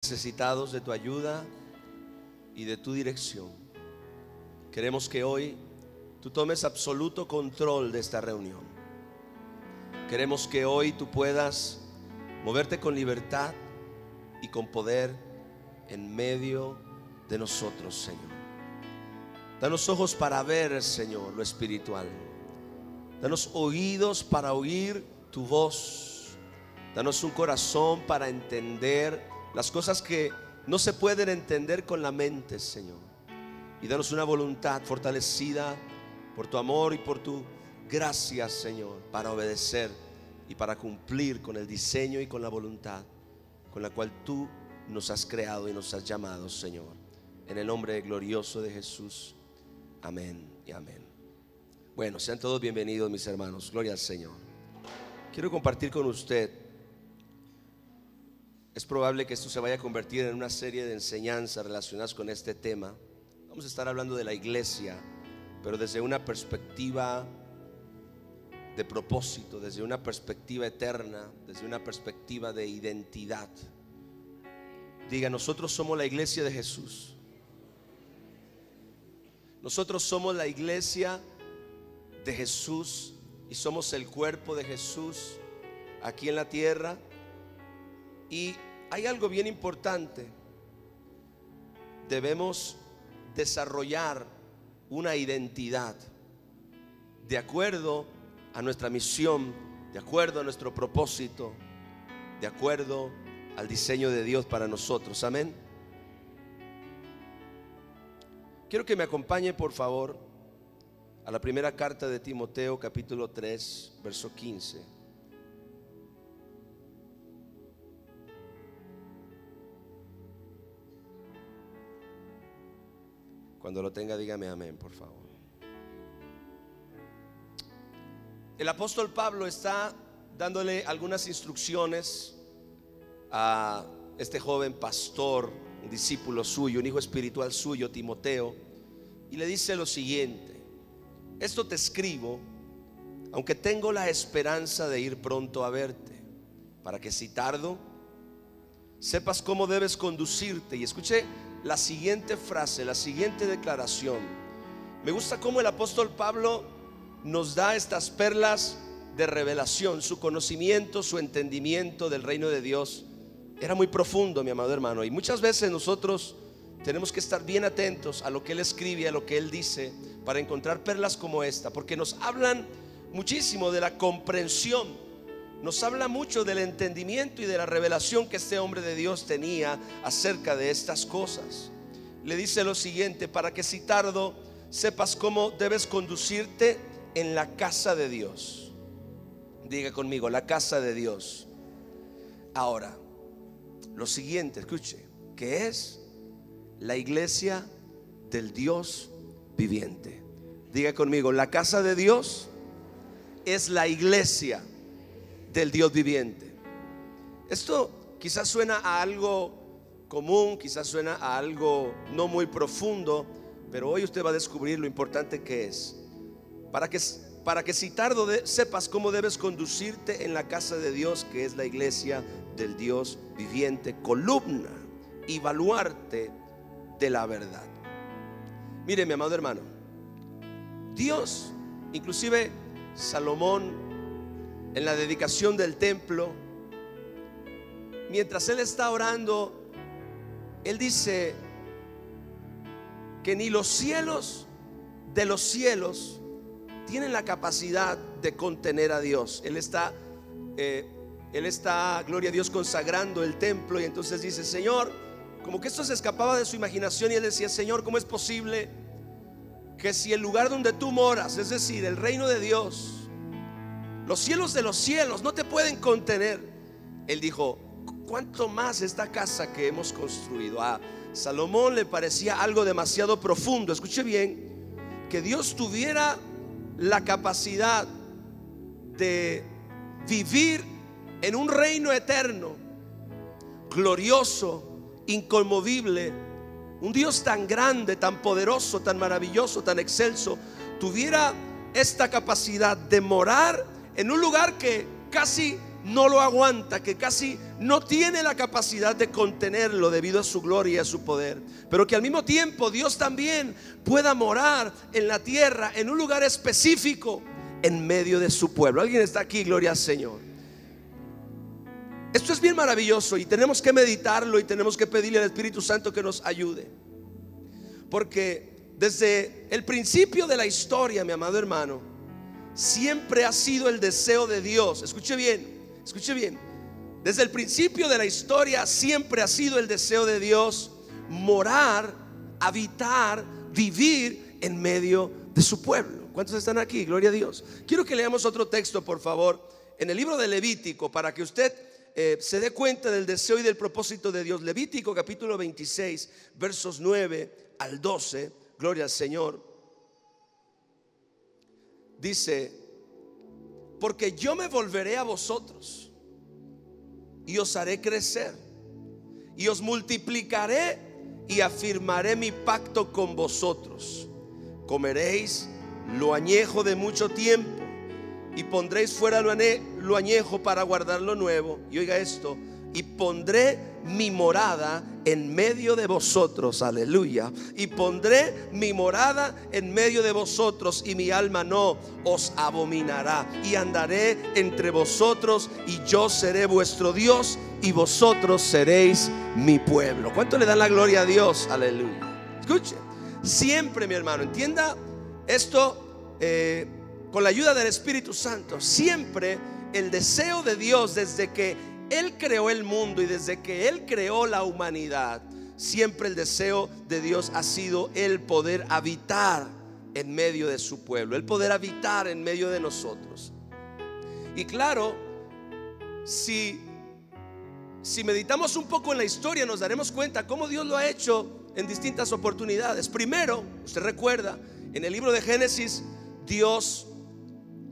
Necesitados de tu ayuda y de tu dirección. Queremos que hoy tú tomes absoluto control de esta reunión. Queremos que hoy tú puedas moverte con libertad y con poder en medio de nosotros, Señor. Danos ojos para ver, Señor, lo espiritual. Danos oídos para oír tu voz. Danos un corazón para entender las cosas que no se pueden entender con la mente, Señor. Y danos una voluntad fortalecida por tu amor y por tu gracia, Señor, para obedecer y para cumplir con el diseño y con la voluntad con la cual tú nos has creado y nos has llamado, Señor. En el nombre glorioso de Jesús. Amén y amén. Bueno, sean todos bienvenidos, mis hermanos. Gloria al Señor. Quiero compartir con usted. Es probable que esto se vaya a convertir en una serie de enseñanzas relacionadas con este tema. Vamos a estar hablando de la iglesia, pero desde una perspectiva de propósito, desde una perspectiva eterna, desde una perspectiva de identidad. Diga: nosotros somos la iglesia de Jesús. Nosotros somos la iglesia de Jesús y somos el cuerpo de Jesús aquí en la tierra. Y hay algo bien importante. Debemos desarrollar una identidad de acuerdo a nuestra misión, de acuerdo a nuestro propósito, de acuerdo al diseño de Dios para nosotros. Amén. Quiero que me acompañe, por favor, a la primera carta de Timoteo, capítulo 3, verso 15. Cuando lo tenga, dígame amén, por favor. El apóstol Pablo está dándole algunas instrucciones a este joven pastor, un discípulo suyo, un hijo espiritual suyo, Timoteo, y le dice lo siguiente: esto te escribo, aunque tengo la esperanza de ir pronto a verte, para que si tardo, sepas cómo debes conducirte. Y escuche la siguiente frase, la siguiente declaración. Me gusta cómo el apóstol Pablo nos da estas perlas de revelación. Su conocimiento, su entendimiento del reino de Dios era muy profundo, mi amado hermano. Y muchas veces nosotros tenemos que estar bien atentos a lo que él escribe, a lo que él dice, para encontrar perlas como esta, porque nos hablan muchísimo de la comprensión. Nos habla mucho del entendimiento y de la revelación que este hombre de Dios tenía acerca de estas cosas. Le dice lo siguiente: para que si tardo, sepas cómo debes conducirte en la casa de Dios. Diga conmigo: la casa de Dios. Ahora, lo siguiente, escuche, que es la iglesia del Dios viviente. Diga conmigo: la casa de Dios es la iglesia del Dios viviente. Esto quizás suena a algo común, quizás suena a algo no muy profundo, pero hoy usted va a descubrir lo importante que es. Para que si tardo sepas cómo debes conducirte en la casa de Dios, que es la iglesia del Dios viviente, columna y baluarte de la verdad. Mire, mi amado hermano, Dios, inclusive Salomón, en la dedicación del templo, mientras él está orando, él dice que ni los cielos de los cielos tienen la capacidad de contener a Dios. Él está, gloria a Dios, consagrando el templo, y entonces dice: Señor, como que esto se escapaba de su imaginación, y él decía: Señor, ¿cómo es posible que si el lugar donde tú moras, es decir, el reino de Dios, los cielos de los cielos no te pueden contener? Él dijo: ¿cuánto más esta casa que hemos construido? A Salomón le parecía algo demasiado profundo. Escuche bien, que Dios tuviera la capacidad de vivir en un reino eterno, glorioso, inconmovible. Un Dios tan grande, tan poderoso, tan maravilloso, tan excelso, tuviera esta capacidad de morar en un lugar que casi no lo aguanta, que casi no tiene la capacidad de contenerlo debido a su gloria y a su poder, pero que al mismo tiempo Dios también pueda morar en la tierra, en un lugar específico, en medio de su pueblo. ¿Alguien está aquí? Gloria al Señor. Esto es bien maravilloso y tenemos que meditarlo y tenemos que pedirle al Espíritu Santo que nos ayude, porque desde el principio de la historia, mi amado hermano, siempre ha sido el deseo de Dios. Escuche bien, escuche bien. Desde el principio de la historia siempre ha sido el deseo de Dios morar, habitar, vivir en medio de su pueblo. ¿Cuántos están aquí? Gloria a Dios. Quiero que leamos otro texto, por favor, en el libro de Levítico, para que usted se dé cuenta del deseo y del propósito de Dios. Levítico capítulo 26, versos 9 al 12. Gloria al Señor. Dice: porque yo me volveré a vosotros y os haré crecer y os multiplicaré y afirmaré mi pacto con vosotros. Comeréis lo añejo de mucho tiempo y pondréis fuera lo añejo para guardar lo nuevo. Y oiga esto: y pondré mi morada en medio de vosotros. Aleluya. Y pondré mi morada en medio de vosotros, y mi alma no os abominará. Y andaré entre vosotros, y yo seré vuestro Dios, y vosotros seréis mi pueblo. ¿Cuánto le dan la gloria a Dios? Aleluya. Escuche, siempre, mi hermano, entienda esto, con la ayuda del Espíritu Santo. Siempre el deseo de Dios, desde que Él creó el mundo y desde que Él creó la humanidad, siempre el deseo de Dios ha sido el poder habitar en medio de su pueblo, el poder habitar en medio de nosotros. Y claro, si meditamos un poco en la historia, nos daremos cuenta cómo Dios lo ha hecho en distintas oportunidades. Primero, usted recuerda, en el libro de Génesis, Dios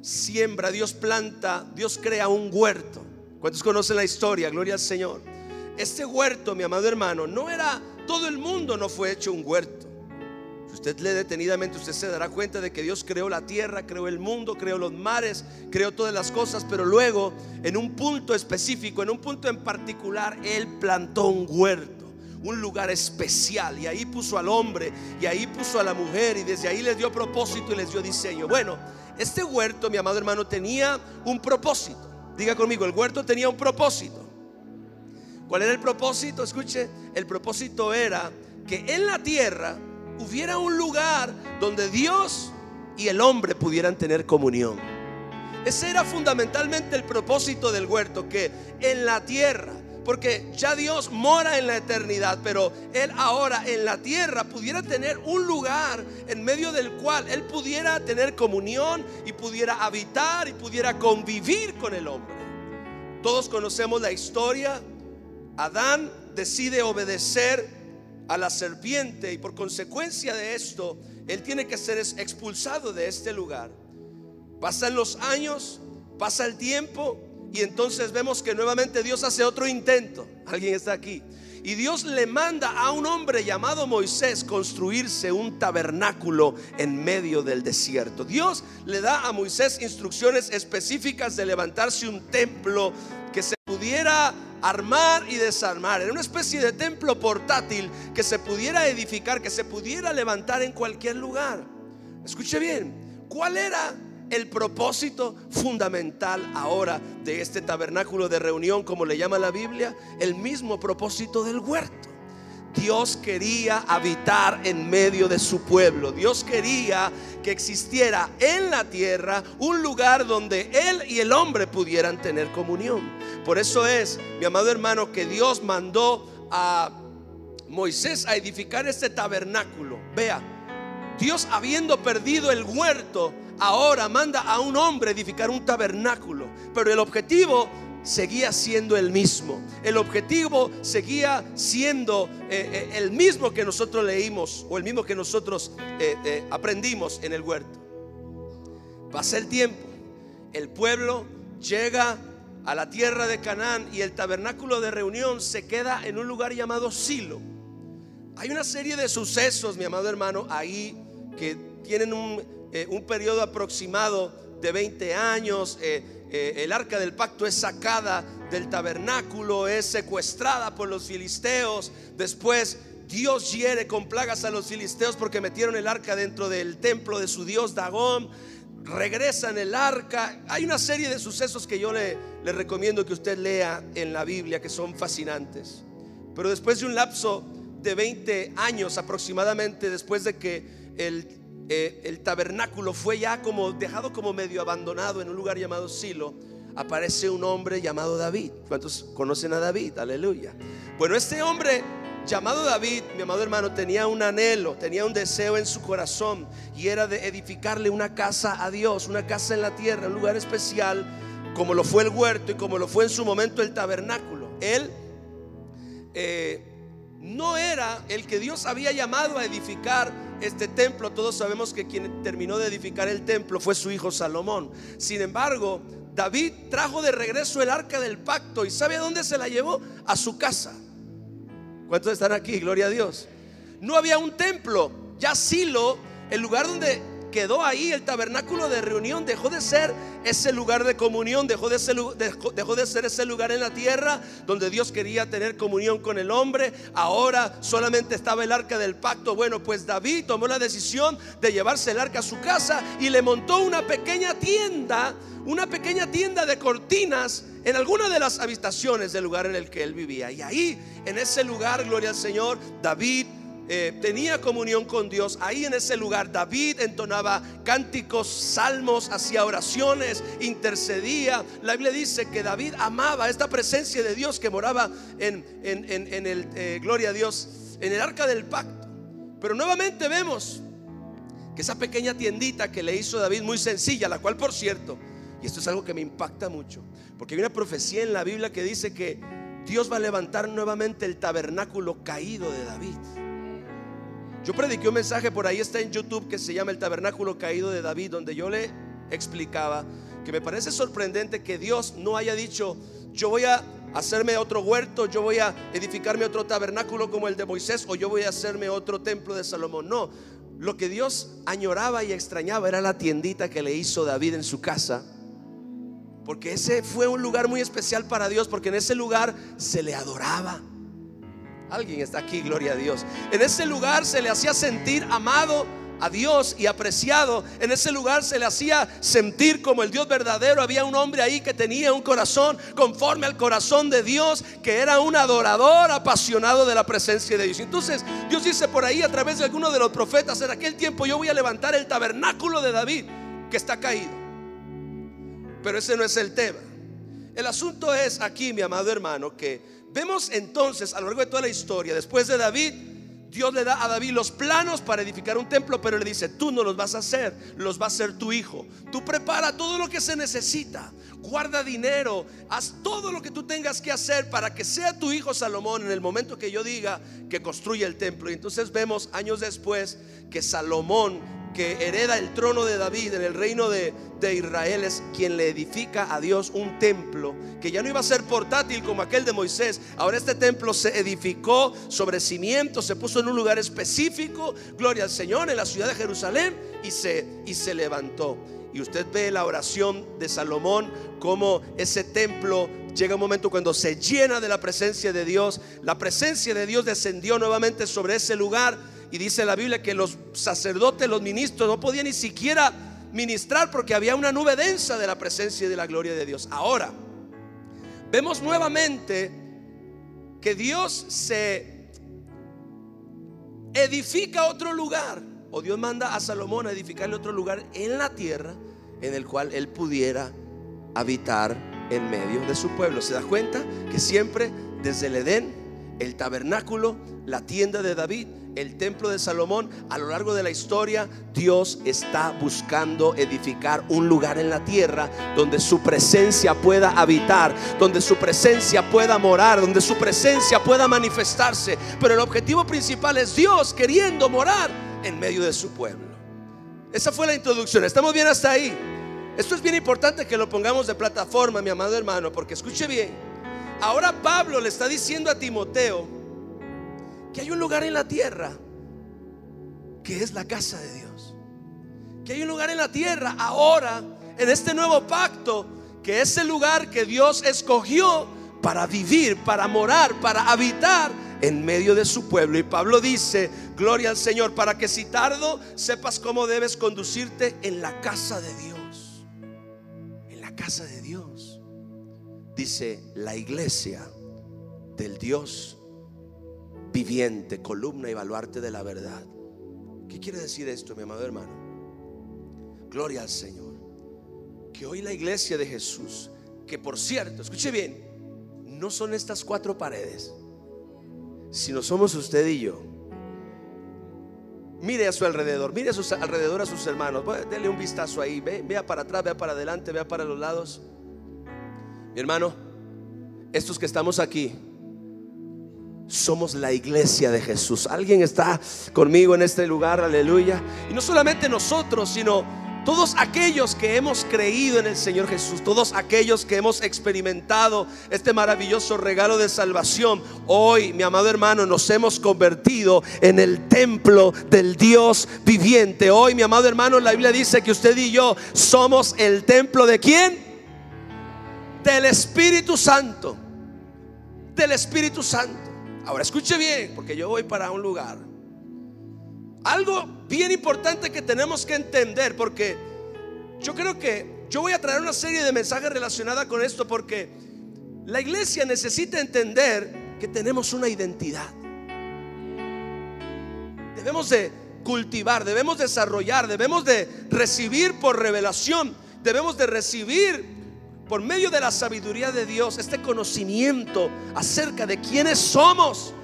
siembra, Dios planta, Dios crea un huerto. ¿Cuántos conocen la historia? Gloria al Señor. Este huerto, mi amado hermano, no era, todo el mundo no fue hecho un huerto. Si usted lee detenidamente, usted se dará cuenta de que Dios creó la tierra, creó el mundo, creó los mares, creó todas las cosas, pero luego en un punto específico, en un punto en particular, Él plantó un huerto, un lugar especial, y ahí puso al hombre y ahí puso a la mujer, y desde ahí les dio propósito y les dio diseño. Bueno, este huerto, mi amado hermano, tenía un propósito. Diga conmigo, el huerto tenía un propósito. ¿Cuál era el propósito? Escuche, el propósito era que en la tierra hubiera un lugar donde Dios y el hombre pudieran tener comunión. Ese era fundamentalmente el propósito del huerto, que en la tierra, porque ya Dios mora en la eternidad, pero Él ahora en la tierra pudiera tener un lugar en medio del cual Él pudiera tener comunión y pudiera habitar y pudiera convivir con el hombre. Todos conocemos la historia. Adán decide obedecer a la serpiente y por consecuencia de esto, él tiene que ser expulsado de este lugar. Pasan los años, pasa el tiempo, y entonces vemos que nuevamente Dios hace otro intento. ¿Alguien está aquí? Y Dios le manda a un hombre llamado Moisés construirse un tabernáculo en medio del desierto. Dios le da a Moisés instrucciones específicas de levantarse un templo que se pudiera armar y desarmar. Era una especie de templo portátil que se pudiera edificar, que se pudiera levantar en cualquier lugar. Escuche bien, ¿cuál era el propósito fundamental ahora de este tabernáculo de reunión, como le llama la Biblia? El mismo propósito del huerto. Dios quería habitar en medio de su pueblo. Dios quería que existiera en la tierra un lugar donde Él y el hombre pudieran tener comunión. Por eso es, mi amado hermano, que Dios mandó a Moisés a edificar este tabernáculo. Vea, Dios, habiendo perdido el huerto, ahora manda a un hombre edificar un tabernáculo, pero el objetivo seguía siendo el mismo. El objetivo seguía siendo el mismo que nosotros leímos, o el mismo que nosotros aprendimos en el huerto. Pasa el tiempo, el pueblo llega a la tierra de Canaán y el tabernáculo de reunión se queda en un lugar llamado Silo. Hay una serie de sucesos, mi amado hermano, ahí que tienen un periodo aproximado de 20 años, el arca del pacto es sacada del tabernáculo, es secuestrada por los filisteos. Después Dios hiere con plagas a los filisteos porque metieron el arca dentro del templo de su dios Dagón. Regresan el arca. Hay una serie de sucesos que yo le recomiendo que usted lea en la Biblia, que son fascinantes. Pero después de un lapso de 20 años aproximadamente, después de que el tabernáculo fue ya como dejado como medio abandonado en un lugar llamado Silo, aparece un hombre llamado David. ¿Cuántos conocen a David? Aleluya. Bueno, este hombre llamado David, mi amado hermano, tenía un anhelo, tenía un deseo en su corazón, y era de edificarle una casa a Dios, una casa en la tierra, un lugar especial, como lo fue el huerto y como lo fue en su momento el tabernáculo. Él no era el que Dios había llamado a edificar este templo. Todos sabemos que quien terminó de edificar el templo fue su hijo Salomón. Sin embargo, David trajo de regreso el arca del pacto, y ¿sabe a dónde se la llevó? A su casa. ¿Cuántos están aquí? Gloria a Dios. No había un templo. Ya Silo, el lugar donde quedó ahí el tabernáculo de reunión, dejó de ser ese lugar de comunión, dejó de ser ese lugar en la tierra donde Dios quería tener comunión con el hombre. Ahora solamente estaba el arca del pacto. Bueno, pues David tomó la decisión de llevarse el arca a su casa y le montó una pequeña tienda de cortinas en alguna de las habitaciones del lugar en el que él vivía. Y ahí, en ese lugar, gloria al Señor, David tenía comunión con Dios. Ahí en ese lugar David entonaba cánticos, salmos, hacía oraciones, intercedía. La Biblia dice que David amaba esta presencia de Dios que moraba en el gloria a Dios, en el arca del pacto. Pero nuevamente vemos que esa pequeña tiendita que le hizo David, muy sencilla, la cual, por cierto, y esto es algo que me impacta mucho, porque hay una profecía en la Biblia que dice que Dios va a levantar nuevamente el tabernáculo caído de David. Yo prediqué un mensaje, por ahí está en YouTube, que se llama El tabernáculo caído de David, donde yo le explicaba que me parece sorprendente que Dios no haya dicho: yo voy a hacerme otro huerto, yo voy a edificarme otro tabernáculo como el de Moisés, o yo voy a hacerme otro templo de Salomón. No, lo que Dios añoraba y extrañaba era la tiendita que le hizo David en su casa, porque ese fue un lugar muy especial para Dios, porque en ese lugar se le adoraba. Alguien está aquí, gloria a Dios. En ese lugar se le hacía sentir amado a Dios y apreciado. En ese lugar se le hacía sentir como el Dios verdadero. Había un hombre ahí que tenía un corazón conforme al corazón de Dios, que era un adorador apasionado de la presencia de Dios. Entonces Dios dice por ahí a través de alguno de los profetas: en aquel tiempo yo voy a levantar el tabernáculo de David que está caído. Pero ese no es el tema. El asunto es aquí, mi amado hermano, que vemos entonces a lo largo de toda la historia, después de David, Dios le da a David los planos para edificar un templo, pero le dice: tú no los vas a hacer, los va a hacer tu hijo. Tú prepara todo lo que se necesita, guarda dinero, haz todo lo que tú tengas que hacer para que sea tu hijo Salomón en el momento que yo diga que construya el templo. Y entonces vemos años después que Salomón, que hereda el trono de David en el reino de Israel, es quien le edifica a Dios un templo que ya no iba a ser portátil como aquel de Moisés. Ahora este templo se edificó sobre cimientos, se puso en un lugar específico, gloria al Señor, en la ciudad de Jerusalén, y se levantó. Y usted ve la oración de Salomón, como ese templo llega un momento cuando se llena de la presencia de Dios. La presencia de Dios descendió nuevamente sobre ese lugar. Y dice la Biblia que los sacerdotes, los ministros, no podían ni siquiera ministrar porque había una nube densa de la presencia y de la gloria de Dios. Ahora vemos nuevamente que Dios se edifica otro lugar, o Dios manda a Salomón a edificarle otro lugar en la tierra en el cual él pudiera habitar en medio de su pueblo. ¿Se da cuenta que siempre desde el Edén, el tabernáculo, la tienda de David, el templo de Salomón, a lo largo de la historia, Dios está buscando edificar un lugar en la tierra donde su presencia pueda habitar, donde su presencia pueda morar, donde su presencia pueda manifestarse? Pero el objetivo principal es Dios queriendo morar en medio de su pueblo. Esa fue la introducción. ¿Estamos bien hasta ahí? Esto es bien importante que lo pongamos de plataforma, mi amado hermano, porque escuche bien. Ahora Pablo le está diciendo a Timoteo que hay un lugar en la tierra que es la casa de Dios, que hay un lugar en la tierra ahora, en este nuevo pacto, que es el lugar que Dios escogió para vivir, para morar, para habitar en medio de su pueblo. Y Pablo dice: gloria al Señor, para que si tardo sepas cómo debes conducirte en la casa de Dios. En la casa de Dios. Dice: la iglesia del Dios viviente, columna y baluarte de la verdad. ¿Qué quiere decir esto, mi amado hermano? Gloria al Señor. Que hoy la iglesia de Jesús, que por cierto, escuche bien, no son estas 4 paredes, sino somos usted y yo. Mire a su alrededor, mire a sus alrededor a sus hermanos. Dele un vistazo ahí, vea para atrás, vea para adelante, vea para los lados. Mi hermano, estos que estamos aquí somos la iglesia de Jesús. Alguien está conmigo en este lugar, aleluya. Y no solamente nosotros, sino todos aquellos que hemos creído en el Señor Jesús, todos aquellos que hemos experimentado este maravilloso regalo de salvación. Hoy, mi amado hermano, nos hemos convertido en el templo del Dios viviente. Hoy, mi amado hermano, la Biblia dice que usted y yo somos el templo ¿de quién? Del Espíritu Santo. Del Espíritu Santo. Ahora escuche bien, porque yo voy para un lugar. Algo bien importante que tenemos que entender, porque yo creo que yo voy a traer una serie de mensajes relacionados con esto, porque la iglesia necesita entender que tenemos una identidad. Debemos de cultivar, debemos desarrollar, debemos de recibir por revelación, debemos de recibir por medio de la sabiduría de Dios este conocimiento acerca de quiénes somos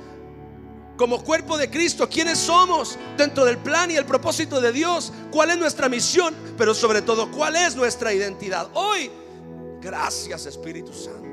como cuerpo de Cristo, quiénes somos dentro del plan y el propósito de Dios, cuál es nuestra misión, pero sobre todo cuál es nuestra identidad. Hoy, gracias Espíritu Santo.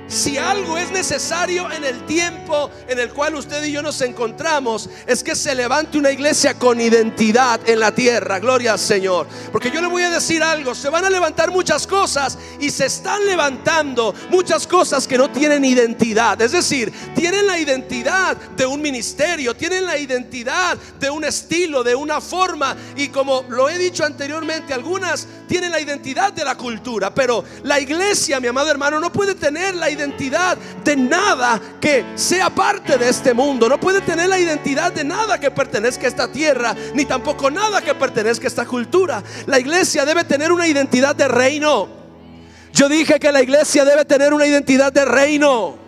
Si algo es necesario en el tiempo en el cual usted y yo nos encontramos, es que se levante una iglesia con identidad en la tierra. Gloria al Señor. Porque yo le voy a decir algo: se van a levantar muchas cosas, y se están levantando muchas cosas que no tienen identidad. Es decir, tienen la identidad de un ministerio, tienen la identidad de un estilo, de una forma, y como lo he dicho anteriormente, algunas tienen la identidad de la cultura. Pero la iglesia, mi amado hermano, no puede tener la identidad de nada que sea parte de este mundo. No puede tener la identidad de nada que pertenezca a esta tierra, ni tampoco nada que pertenezca a esta cultura. La iglesia debe tener una identidad de reino. Yo dije que la iglesia debe tener una identidad de reino.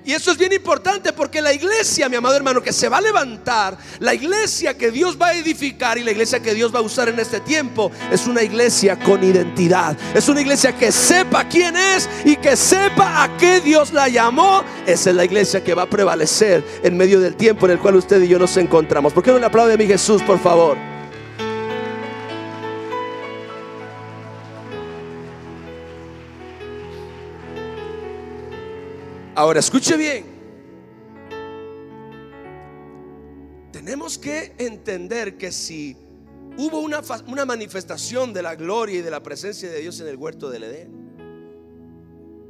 Y eso es bien importante, porque la iglesia, mi amado hermano, que se va a levantar, la iglesia que Dios va a edificar y la iglesia que Dios va a usar en este tiempo, es una iglesia con identidad. Es una iglesia que sepa quién es y que sepa a qué Dios la llamó. Esa es la iglesia que va a prevalecer en medio del tiempo en el cual usted y yo nos encontramos. ¿Por qué no le aplaude a mi Jesús, por favor? Ahora escuche bien. Tenemos que entender que si hubo una manifestación de la gloria y de la presencia de Dios en el huerto del Edén,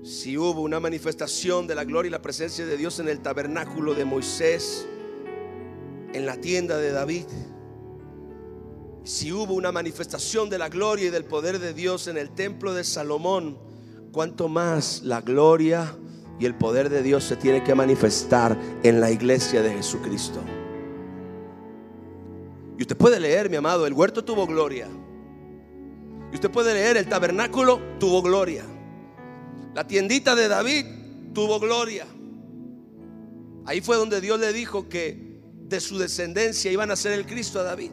si hubo una manifestación de la gloria y la presencia de Dios en el tabernáculo de Moisés, en la tienda de David, si hubo una manifestación de la gloria y del poder de Dios en el templo de Salomón, cuánto más la gloria y el poder de Dios se tiene que manifestar en la iglesia de Jesucristo. Y usted puede leer, mi amado, el huerto tuvo gloria. Y usted puede leer, el tabernáculo tuvo gloria. La tiendita de David tuvo gloria. Ahí fue donde Dios le dijo que de su descendencia iban a ser el Cristo a David.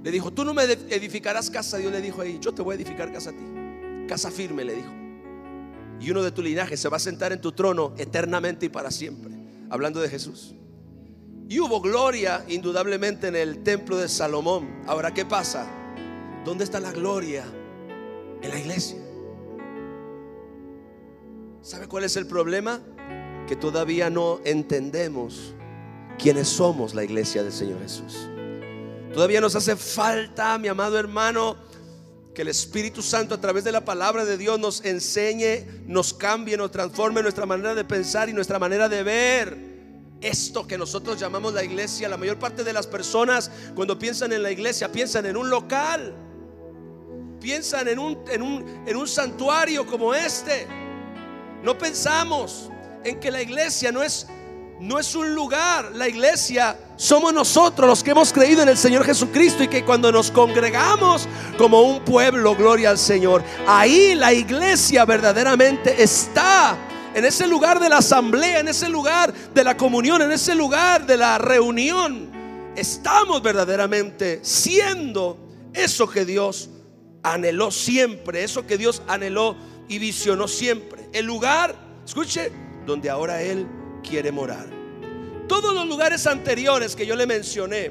Le dijo: tú no me edificarás casa. Dios le dijo ahí: yo te voy a edificar casa a ti. Casa firme, le dijo. Y uno de tu linaje se va a sentar en tu trono eternamente y para siempre. Hablando de Jesús. Y hubo gloria indudablemente en el templo de Salomón. Ahora, ¿qué pasa? ¿Dónde está la gloria? En la iglesia. ¿Sabe cuál es el problema? Que todavía no entendemos quiénes somos la iglesia del Señor Jesús. Todavía nos hace falta, mi amado hermano, que el Espíritu Santo a través de la palabra de Dios nos enseñe, nos cambie, nos transforme nuestra manera de pensar y nuestra manera de ver esto que nosotros llamamos la iglesia. La mayor parte de las personas, cuando piensan en la iglesia, piensan en un local, piensan en un santuario como este. No pensamos en que la iglesia no es un lugar. La iglesia somos nosotros los que hemos creído en el Señor Jesucristo, y que cuando nos congregamos como un pueblo, gloria al Señor, ahí la iglesia verdaderamente está en ese lugar de la asamblea, en ese lugar de la comunión, en ese lugar de la reunión. Estamos verdaderamente siendo eso que Dios anheló siempre, eso que Dios anheló y visionó siempre. El lugar, escuche, donde ahora Él quiere morar. Todos los lugares anteriores que yo le mencioné,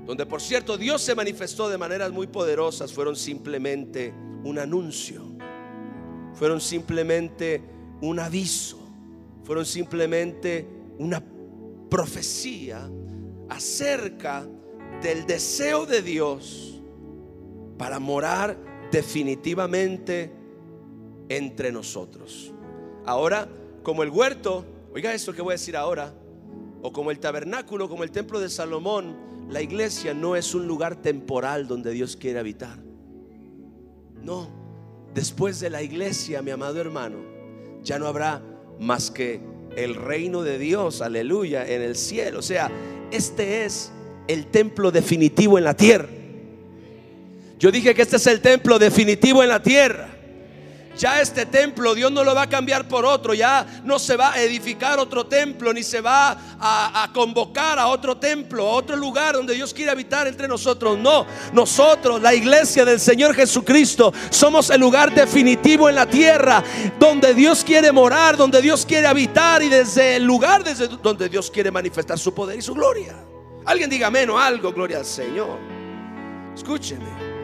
donde por cierto Dios se manifestó de maneras muy poderosas, fueron simplemente un anuncio, fueron simplemente un aviso, fueron simplemente una profecía acerca del deseo de Dios para morar definitivamente entre nosotros. Ahora, como el huerto, oiga esto que voy a decir ahora, o como el tabernáculo, como el templo de Salomón, la iglesia no es un lugar temporal donde Dios quiere habitar. No, después de la iglesia, mi amado hermano, ya no habrá más que el reino de Dios, aleluya, en el cielo. O sea, este es el templo definitivo en la tierra. Yo dije que este es el templo definitivo en la tierra. Ya este templo Dios no lo va a cambiar por otro. Ya no se va a edificar otro templo, ni se va a convocar a otro templo, a otro lugar donde Dios quiere habitar entre nosotros. No, nosotros, la iglesia del Señor Jesucristo, somos el lugar definitivo en la tierra donde Dios quiere morar, donde Dios quiere habitar, y desde el lugar desde donde Dios quiere manifestar su poder y su gloria. Alguien diga amén o algo, gloria al Señor. Escúcheme.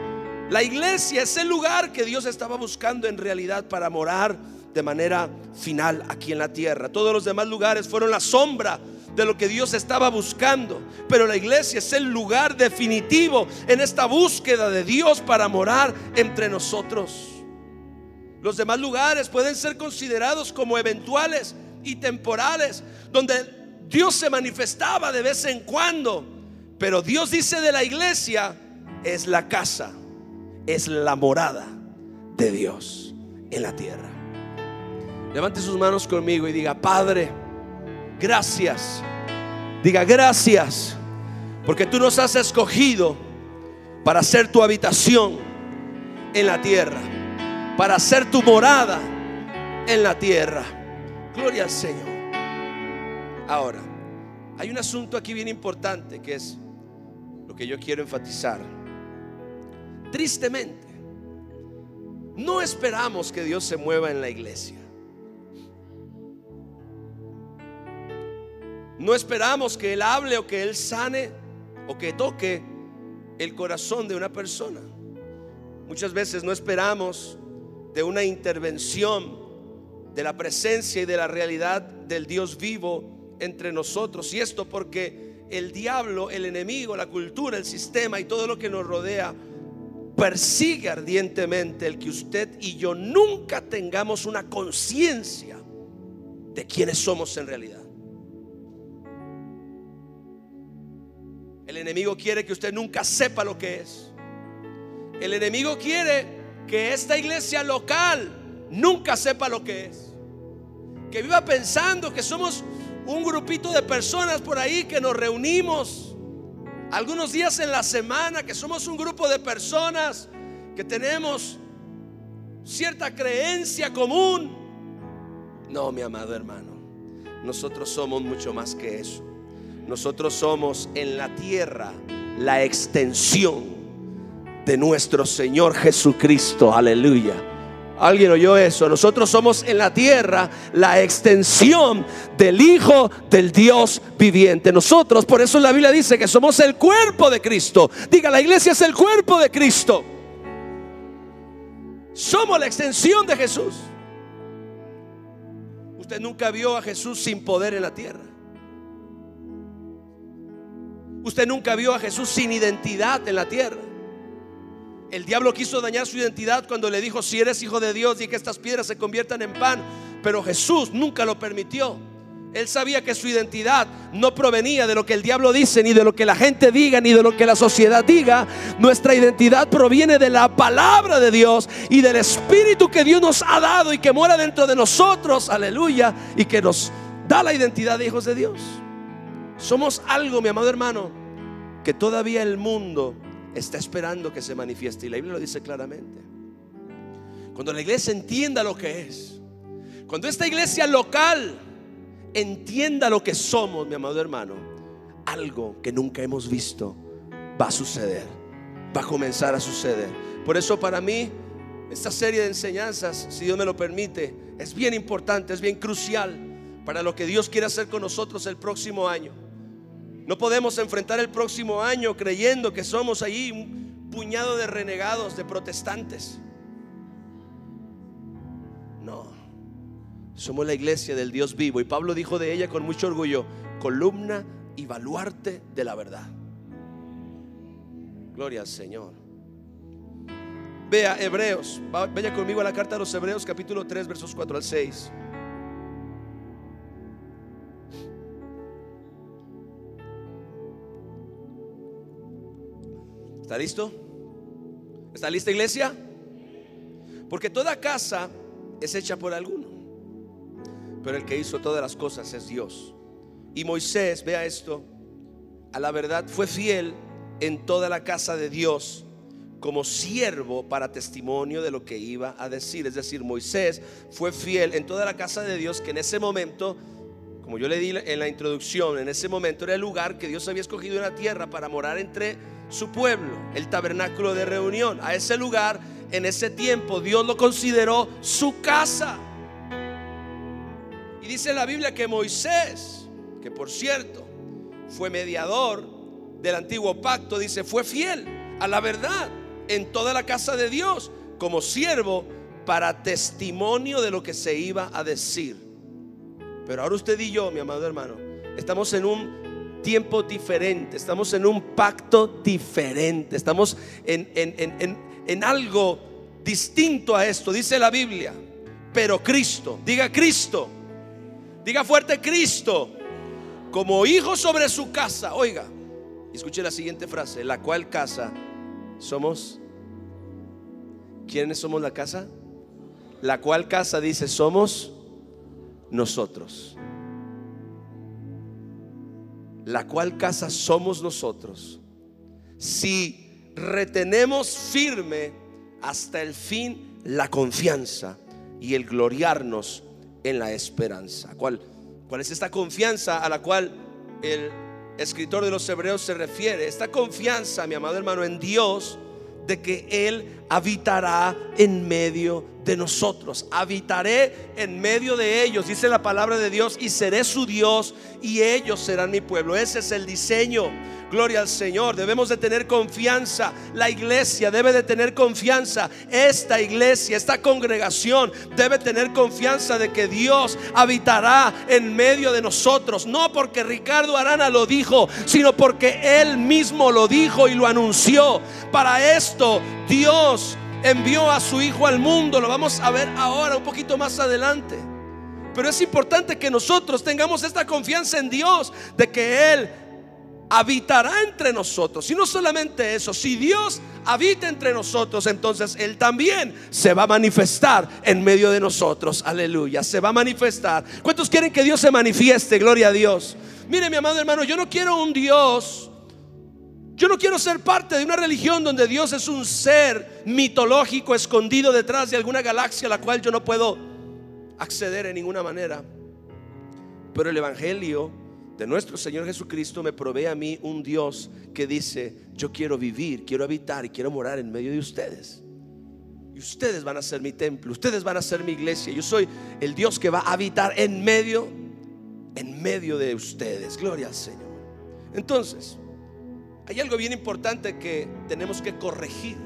La iglesia es el lugar que Dios estaba buscando en realidad para morar de manera final aquí en la tierra. Todos los demás lugares fueron la sombra de lo que Dios estaba buscando, pero la iglesia es el lugar definitivo en esta búsqueda de Dios para morar entre nosotros. Los demás lugares pueden ser considerados como eventuales y temporales, donde Dios se manifestaba de vez en cuando, pero Dios dice de la iglesia: es la casa, es la morada de Dios en la tierra. Levante sus manos conmigo y diga: Padre, gracias. Diga: gracias, porque tú nos has escogido para hacer tu habitación en la tierra, para hacer tu morada en la tierra. Gloria al Señor. Ahora, hay un asunto aquí bien importante, que es lo que yo quiero enfatizar. Tristemente, no esperamos que Dios se mueva en la iglesia. No esperamos que Él hable, o que Él sane, o que toque el corazón de una persona. Muchas veces no esperamos de una intervención de la presencia y de la realidad del Dios vivo entre nosotros. Y esto porque el diablo, el enemigo, la cultura, el sistema y todo lo que nos rodea persigue ardientemente el que usted y yo nunca tengamos una conciencia de quiénes somos en realidad. El enemigo quiere que usted nunca sepa lo que es. El enemigo quiere que esta iglesia local nunca sepa lo que es, que viva pensando que somos un grupito de personas por ahí que nos reunimos algunos días en la semana, que somos un grupo de personas que tenemos cierta creencia común. No, mi amado hermano, nosotros somos mucho más que eso. Nosotros somos en la tierra la extensión de nuestro Señor Jesucristo. Aleluya. ¿Alguien oyó eso? Nosotros somos en la tierra la extensión del Hijo del Dios viviente. Nosotros, por eso la Biblia dice que somos el cuerpo de Cristo. Diga: la iglesia es el cuerpo de Cristo. Somos la extensión de Jesús. Usted nunca vio a Jesús sin poder en la tierra. Usted nunca vio a Jesús sin identidad en la tierra. El diablo quiso dañar su identidad cuando le dijo: si eres hijo de Dios, di que estas piedras se conviertan en pan. Pero Jesús nunca lo permitió. Él sabía que su identidad no provenía de lo que el diablo dice, ni de lo que la gente diga, ni de lo que la sociedad diga. Nuestra identidad proviene de la palabra de Dios y del Espíritu que Dios nos ha dado y que mora dentro de nosotros, aleluya, y que nos da la identidad de hijos de Dios. Somos algo, mi amado hermano, que todavía el mundo está esperando que se manifieste, y la Biblia lo dice claramente. Cuando la iglesia entienda lo que es, cuando esta iglesia local entienda lo que somos, mi amado hermano, algo que nunca hemos visto va a suceder, va a comenzar a suceder. Por eso para mí esta serie de enseñanzas, si Dios me lo permite, es bien importante, es bien crucial para lo que Dios quiere hacer con nosotros el próximo año. No podemos enfrentar el próximo año creyendo que somos ahí un puñado de renegados, de protestantes. No, somos la iglesia del Dios vivo, y Pablo dijo de ella con mucho orgullo: columna y baluarte de la verdad. Gloria al Señor. Vea Hebreos, vaya conmigo a la carta a los Hebreos, capítulo 3, versos 4 al 6. ¿Está listo? ¿Está lista, iglesia? Porque toda casa es hecha por alguno, pero el que hizo todas las cosas es Dios. Y Moisés, vea esto, a la verdad fue fiel en toda la casa de Dios como siervo para testimonio de lo que iba a decir. Es decir, Moisés fue fiel en toda la casa de Dios, que en ese momento, como yo le di en la introducción, en ese momento era el lugar que Dios había escogido en la tierra para morar entre su pueblo, el tabernáculo de reunión. A ese lugar, en ese tiempo, Dios lo consideró su casa. Y dice la Biblia que Moisés, que por cierto fue mediador del antiguo pacto, dice, fue fiel a la verdad en toda la casa de Dios como siervo para testimonio de lo que se iba a decir. Pero ahora usted y yo, mi amado hermano, estamos en un tiempo diferente, estamos en un pacto diferente, estamos en algo distinto a esto. Dice la Biblia, pero Cristo, diga Cristo, diga fuerte Cristo, como hijo sobre su casa. Oiga, escuche la siguiente frase: la cual casa somos. ¿Quiénes somos la casa? La cual casa, dice, somos nosotros. La cual casa somos nosotros, si retenemos firme hasta el fin la confianza y el gloriarnos en la esperanza. ¿Cuál es esta confianza a la cual el escritor de los Hebreos se refiere? Esta confianza, mi amado hermano, en Dios, de que Él habitará en medio de nosotros. Habitaré en medio de ellos, dice la palabra de Dios, y seré su Dios y ellos serán mi pueblo. Ese es el diseño. Gloria al Señor. Debemos de tener confianza. La iglesia debe de tener confianza. Esta iglesia, esta congregación debe tener confianza de que Dios habitará en medio de nosotros. No porque Ricardo Arana lo dijo, sino porque Él mismo lo dijo y lo anunció. Para esto Dios envió a su Hijo al mundo. Lo vamos a ver ahora un poquito más adelante. Pero es importante que nosotros tengamos esta confianza en Dios, de que Él habitará entre nosotros. Y no solamente eso, si Dios habita entre nosotros, entonces Él también se va a manifestar en medio de nosotros. Aleluya, se va a manifestar. ¿Cuántos quieren que Dios se manifieste? Gloria a Dios. Mire, mi amado hermano, yo no quiero un Dios, yo no quiero ser parte de una religión donde Dios es un ser mitológico escondido detrás de alguna galaxia a la cual yo no puedo acceder en ninguna manera. Pero el evangelio de nuestro Señor Jesucristo me provee a mí un Dios que dice: yo quiero vivir, quiero habitar y quiero morar en medio de ustedes. Y ustedes van a ser mi templo, ustedes van a ser mi iglesia. Yo soy el Dios que va a habitar en medio de ustedes. Gloria al Señor. Entonces, hay algo bien importante que tenemos que corregir.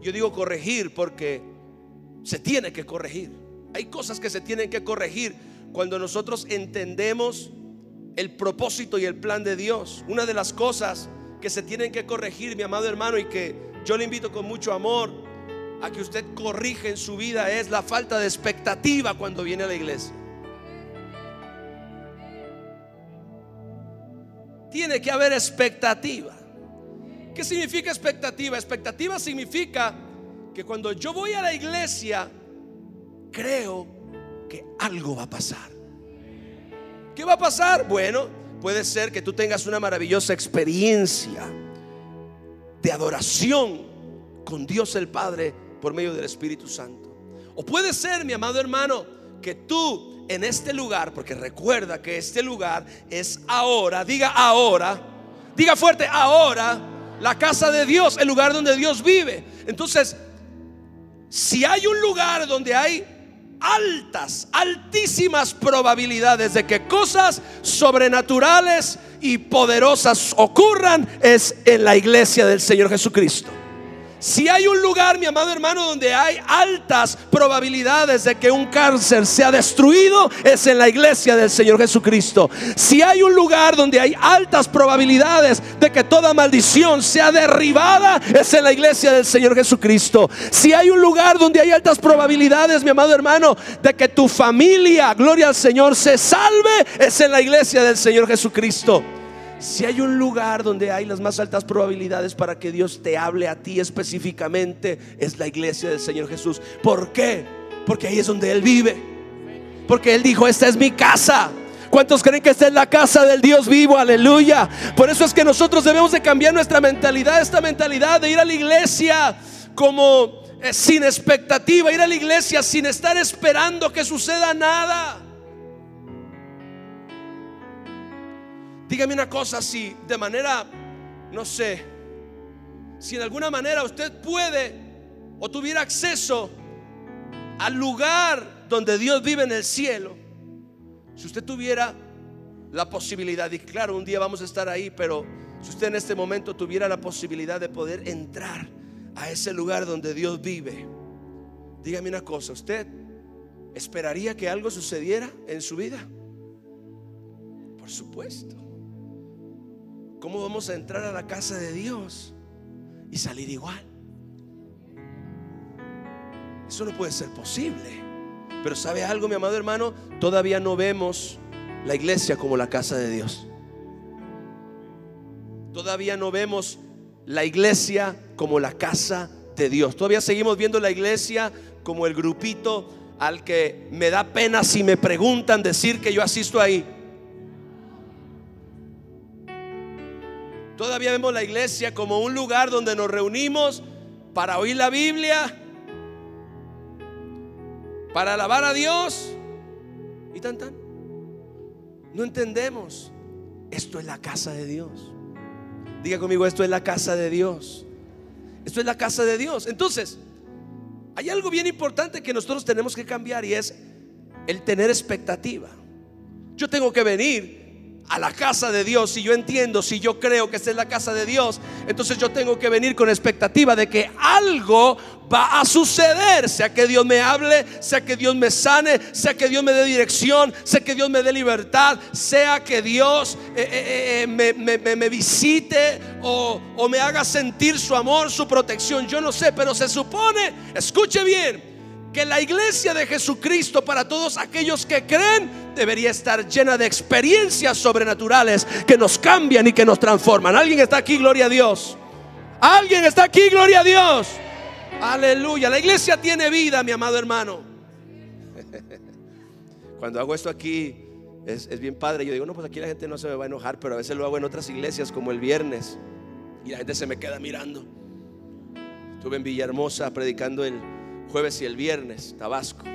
Yo digo corregir porque se tiene que corregir. Hay cosas que se tienen que corregir cuando nosotros entendemos el propósito y el plan de Dios. Una de las cosas que se tienen que corregir, mi amado hermano, y que yo le invito con mucho amor a que usted corrija en su vida, es la falta de expectativa cuando viene a la iglesia. tiene que haber expectativa. ¿Qué significa expectativa? Expectativa significa que cuando yo voy a la iglesia, creo que algo va a pasar. ¿Qué va a pasar? Bueno, puede ser que tú tengas una maravillosa experiencia de adoración con Dios el Padre por medio del Espíritu Santo. O puede ser, mi amado hermano, que tú en este lugar, porque recuerda que este lugar es ahora, diga fuerte, ahora, la casa de Dios, el lugar donde Dios vive. Entonces, si hay un lugar donde hay altísimas probabilidades de que cosas sobrenaturales y poderosas ocurran, es en la iglesia del Señor Jesucristo. Si hay un lugar, mi amado hermano, donde hay altas probabilidades de que un cáncer sea destruido, es en la iglesia del Señor Jesucristo. Si hay un lugar donde hay altas probabilidades de que toda maldición sea derribada, es en la iglesia del Señor Jesucristo. Si hay un lugar donde hay altas probabilidades, mi amado hermano, de que tu familia, gloria al Señor, se salve, es en la iglesia del Señor Jesucristo. Si hay un lugar donde hay las más altas probabilidades para que Dios te hable a ti específicamente, es la iglesia del Señor Jesús. ¿Por qué? Porque ahí es donde Él vive. Porque Él dijo: esta es mi casa. ¿Cuántos creen que esta es la casa del Dios vivo? Aleluya. Por eso es que nosotros debemos de cambiar nuestra mentalidad. Esta mentalidad de ir a la iglesia como sin expectativa, ir a la iglesia sin estar esperando que suceda nada. Dígame una cosa, si de manera, no sé, si en alguna manera usted puede o tuviera acceso al lugar donde Dios vive en el cielo, si usted tuviera la posibilidad, y claro, un día vamos a estar ahí, pero si usted en este momento tuviera la posibilidad de poder entrar a ese lugar donde Dios vive, dígame una cosa, ¿usted esperaría que algo sucediera en su vida? Por supuesto. ¿Cómo vamos a entrar a la casa de Dios y salir igual? Eso no puede ser posible. Pero ¿sabe algo, mi amado hermano? Todavía no vemos la iglesia como la casa de Dios. Todavía no vemos la iglesia como la casa de Dios. Todavía seguimos viendo la iglesia como el grupito al que me da pena, si me preguntan, decir que yo asisto ahí. Todavía vemos la iglesia como un lugar donde nos reunimos para oír la Biblia, para alabar a Dios y tan. No entendemos. Esto es la casa de Dios. Diga conmigo: esto es la casa de Dios. Esto es la casa de Dios. Entonces, hay algo bien importante que nosotros tenemos que cambiar, y es el tener expectativa. Yo tengo que venir a la casa de Dios. Si yo entiendo, si yo creo que esta es la casa de Dios, entonces yo tengo que venir con expectativa de que algo va a suceder. Sea que Dios me hable, sea que Dios me sane, sea que Dios me dé dirección, sea que Dios me dé libertad, sea que Dios me visite o me haga sentir su amor, su protección. Yo no sé, pero se supone, escuche bien, que la iglesia de Jesucristo, para todos aquellos que creen, debería estar llena de experiencias sobrenaturales que nos cambian y que nos transforman. ¿Alguien está aquí? Gloria a Dios. ¿Alguien está aquí? Gloria a Dios. Aleluya. La iglesia tiene vida, mi amado hermano. Cuando hago esto aquí es bien padre. Yo digo: no, pues aquí la gente no se me va a enojar, pero a veces lo hago en otras iglesias, como el viernes, y la gente se me queda mirando. Estuve en Villahermosa predicando el jueves y el viernes, Tabasco.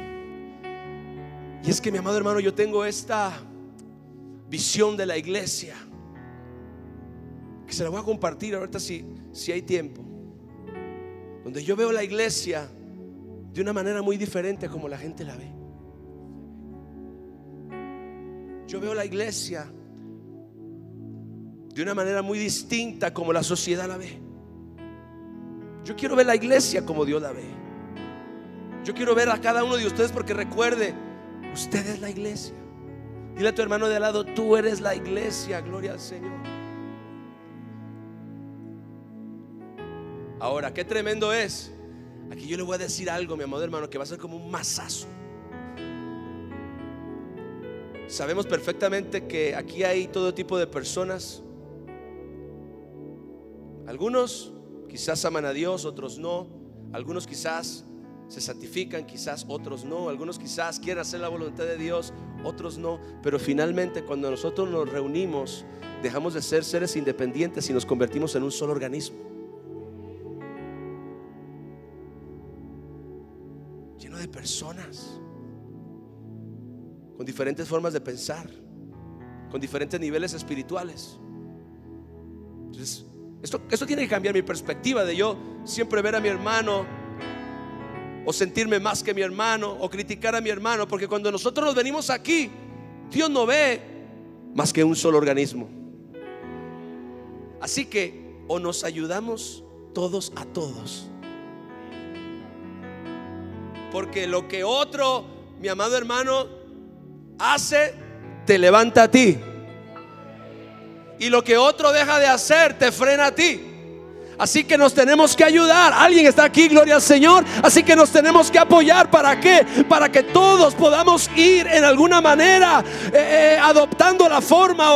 Y es que, mi amado hermano, yo tengo esta visión de la iglesia que se la voy a compartir ahorita si hay tiempo, donde yo veo la iglesia de una manera muy diferente a como la gente la ve. Yo veo la iglesia de una manera muy distinta a como la sociedad la ve. Yo quiero ver la iglesia como Dios la ve. Yo quiero ver a cada uno de ustedes, porque recuerde, usted es la iglesia. Dile a tu hermano de al lado: tú eres la iglesia. Gloria al Señor. Ahora, qué tremendo es. Aquí yo le voy a decir algo, mi amado hermano, que va a ser como un mazazo. Sabemos perfectamente que aquí hay todo tipo de personas Algunos quizás aman a Dios, otros no. Algunos quizás se santifican, quizás otros no. Algunos quizás quieren hacer la voluntad de Dios, otros no. Pero finalmente, cuando nosotros nos reunimos, dejamos de ser seres independientes y nos convertimos en un solo organismo, lleno de personas con diferentes formas de pensar, con diferentes niveles espirituales. Entonces, esto tiene que cambiar mi perspectiva de yo siempre ver a mi hermano o sentirme más que mi hermano o criticar a mi hermano, porque cuando nosotros nos venimos aquí, Dios no ve más que un solo organismo. Así que o nos ayudamos todos a todos, porque lo que otro, mi amado hermano, hace, te levanta a ti, y lo que otro deja de hacer, te frena a ti. Así que nos tenemos que ayudar. Alguien está aquí, gloria al Señor. Así que nos tenemos que apoyar. ¿Para qué? Para que todos podamos ir en alguna manera adoptando la forma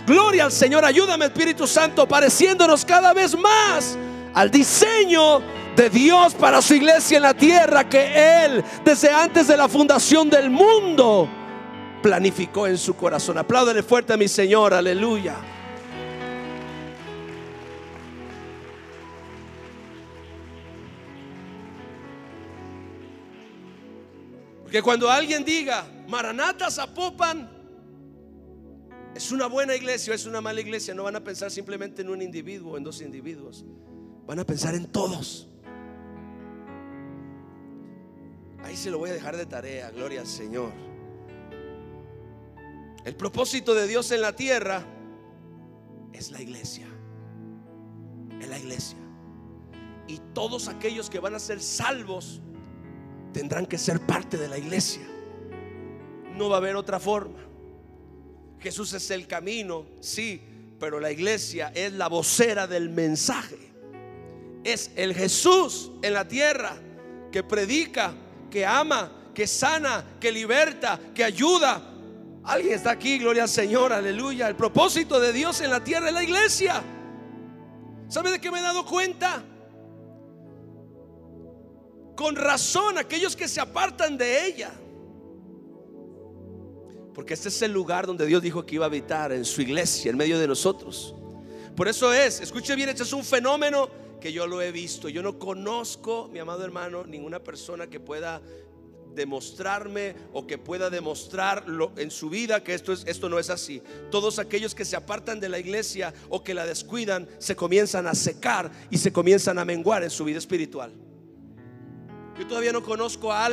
gloria al Señor. Ayúdame, Espíritu Santo, pareciéndonos cada vez más al diseño de Dios para su iglesia en la tierra, que Él desde antes de la fundación del mundo planificó en su corazón. Apláudale fuerte a mi Señor, aleluya. Porque cuando alguien diga Maranata Zapopan es una buena iglesia o es una mala iglesia, no van a pensar simplemente en un individuo o en dos individuos, van a pensar en todos. Ahí se lo voy a dejar de tarea, gloria al Señor. El propósito de Dios en la tierra es la iglesia. Es la iglesia. Y todos aquellos que van a ser salvos tendrán que ser parte de la iglesia. No va a haber otra forma. Jesús es el camino, sí, pero la iglesia es la vocera del mensaje. Es el Jesús en la tierra que predica, que ama, que sana, que liberta, que ayuda. Alguien está aquí, gloria al Señor, aleluya. El propósito de Dios en la tierra es la iglesia. ¿Sabe de qué me he dado cuenta? Con razón, aquellos que se apartan de ella, porque este es el lugar donde Dios dijo que iba a habitar, en su iglesia, en medio de nosotros. Por eso escuche bien, este es un fenómeno que yo lo he visto. Yo no conozco, mi amado hermano, ninguna persona que pueda demostrarme o que pueda demostrarlo en su vida que esto no es así. Todos aquellos que se apartan de la iglesia o que la descuidan, se comienzan a secar y se comienzan a menguar en su vida espiritual. Yo todavía no conozco a